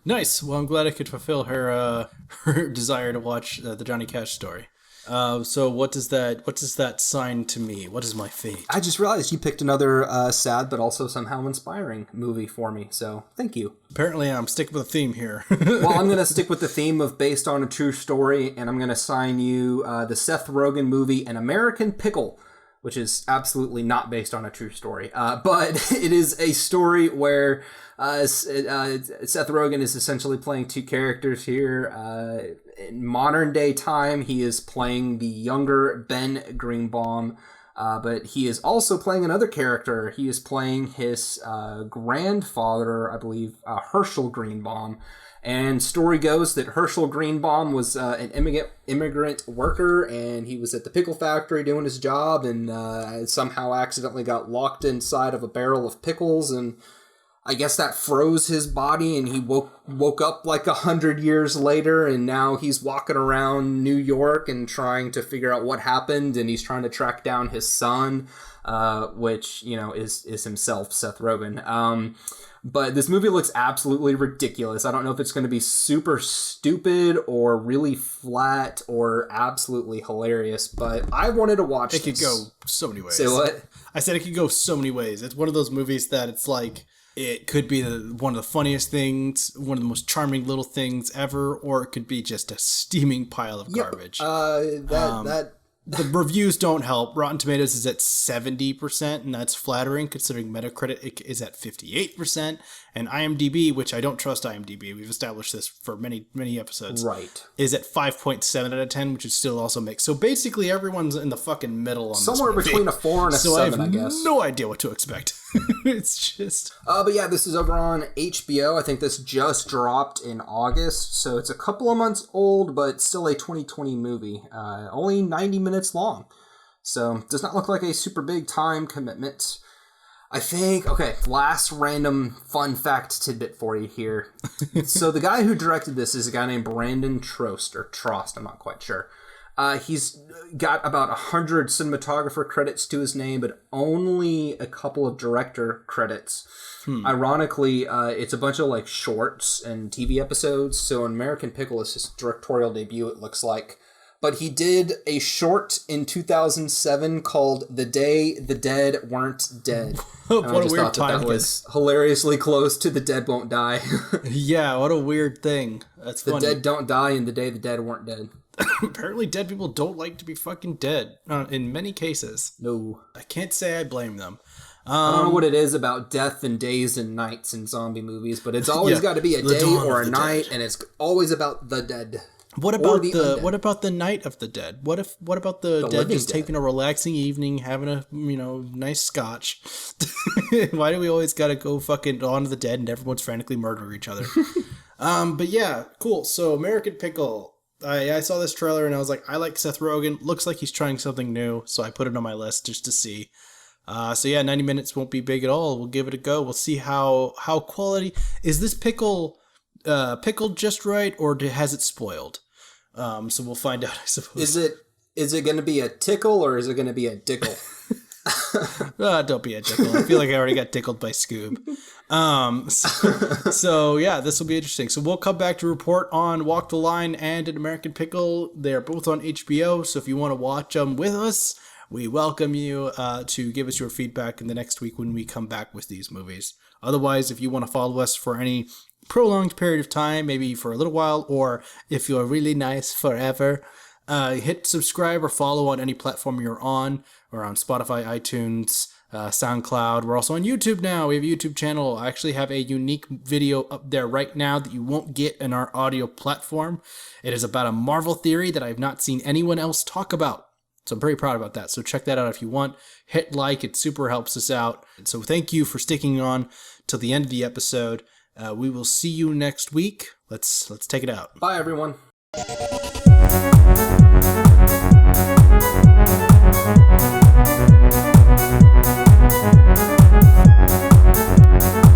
Nice. Well, I'm glad I could fulfill her her desire to watch the Johnny Cash story. So what does that sign to me? What is my fate? I just realized you picked another sad but also somehow inspiring movie for me, so thank you. Apparently I'm sticking with a theme here. Well, I'm going to stick with the theme of based on a true story, and I'm going to assign you the Seth Rogen movie An American Pickle, which is absolutely not based on a true story. But it is a story where Seth Rogen is essentially playing two characters here. In modern day time, he is playing the younger Ben Greenbaum, but he is also playing another character. He is playing his grandfather, I believe, Herschel Greenbaum. And story goes that Herschel Greenbaum was an immigrant worker, and he was at the pickle factory doing his job, and somehow accidentally got locked inside of a barrel of pickles, and I guess that froze his body, and he woke up like 100 years later, and now he's walking around New York and trying to figure out what happened, and he's trying to track down his son, which, you know, is himself, Seth Rogen. But this movie looks absolutely ridiculous. I don't know if it's going to be super stupid or really flat or absolutely hilarious, but I wanted to watch this. It could go so many ways. Say what? I said it could go so many ways. It's one of those movies that it's like, it could be one of the funniest things, one of the most charming little things ever, or it could be just a steaming pile of garbage. The reviews don't help. Rotten Tomatoes is at 70%, and that's flattering considering Metacritic is at 58%, and IMDb, which I don't trust IMDb, we've established this for many, many episodes, right, is at 5.7 out of 10, which is still also mixed. So basically everyone's in the fucking middle on somewhere this movie. Between a 4 and a 7, I guess. So I have no idea what to expect. It's just... But yeah, this is over on HBO. I think this just dropped in August, so it's a couple of months old, but still a 2020 movie. Only 90 minutes long. So does not look like a super big time commitment. I think, okay, last random fun fact tidbit for you here. So the guy who directed this is a guy named Brandon Trost, or Trost, I'm not quite sure. He's got about 100 cinematographer credits to his name, but only a couple of director credits. Ironically, it's a bunch of like shorts and TV episodes. So American Pickle is his directorial debut, it looks like. But he did a short in 2007 called The Day the Dead Weren't Dead. What I just a weird thought that title. was hilariously close to The Dead Won't Die. Yeah, what a weird thing. That's The funny. Dead Don't Die and The Day the Dead Weren't Dead. Apparently dead people don't like to be fucking dead, in many cases. No. I can't say I blame them. I don't know what it is about death and days and nights in zombie movies, but it's always got to be a day or a night, and it's always about the dead. What about the night of the dead? What about the dead just taking a relaxing evening, having a nice scotch? Why do we always gotta go fucking Dawn of the Dead and everyone's frantically murdering each other? But yeah, cool. So American Pickle. I saw this trailer and I was like, I like Seth Rogen. Looks like he's trying something new, so I put it on my list just to see. So yeah, 90 minutes won't be big at all. We'll give it a go. We'll see how quality is this pickle. Pickled just right, or has it spoiled? So we'll find out, I suppose. Is it going to be a tickle or is it going to be a dickle? Don't be a tickle. I feel like I already got tickled by Scoob. So yeah, this will be interesting. So we'll come back to report on Walk the Line and An American Pickle. They're both on HBO, so if you want to watch them with us, we welcome you to give us your feedback in the next week when we come back with these movies. Otherwise, if you want to follow us for any prolonged period of time, maybe for a little while, or if you're really nice, forever, hit subscribe or follow on any platform you're on. We're on Spotify, iTunes, SoundCloud. We're also on YouTube now. We have a YouTube channel. I actually have a unique video up there right now that you won't get in our audio platform. It is about a Marvel theory that I've not seen anyone else talk about. So I'm pretty proud about that. So check that out if you want. Hit like. It super helps us out. So thank you for sticking on till the end of the episode. We will see you next week. Let's take it out. Bye, everyone.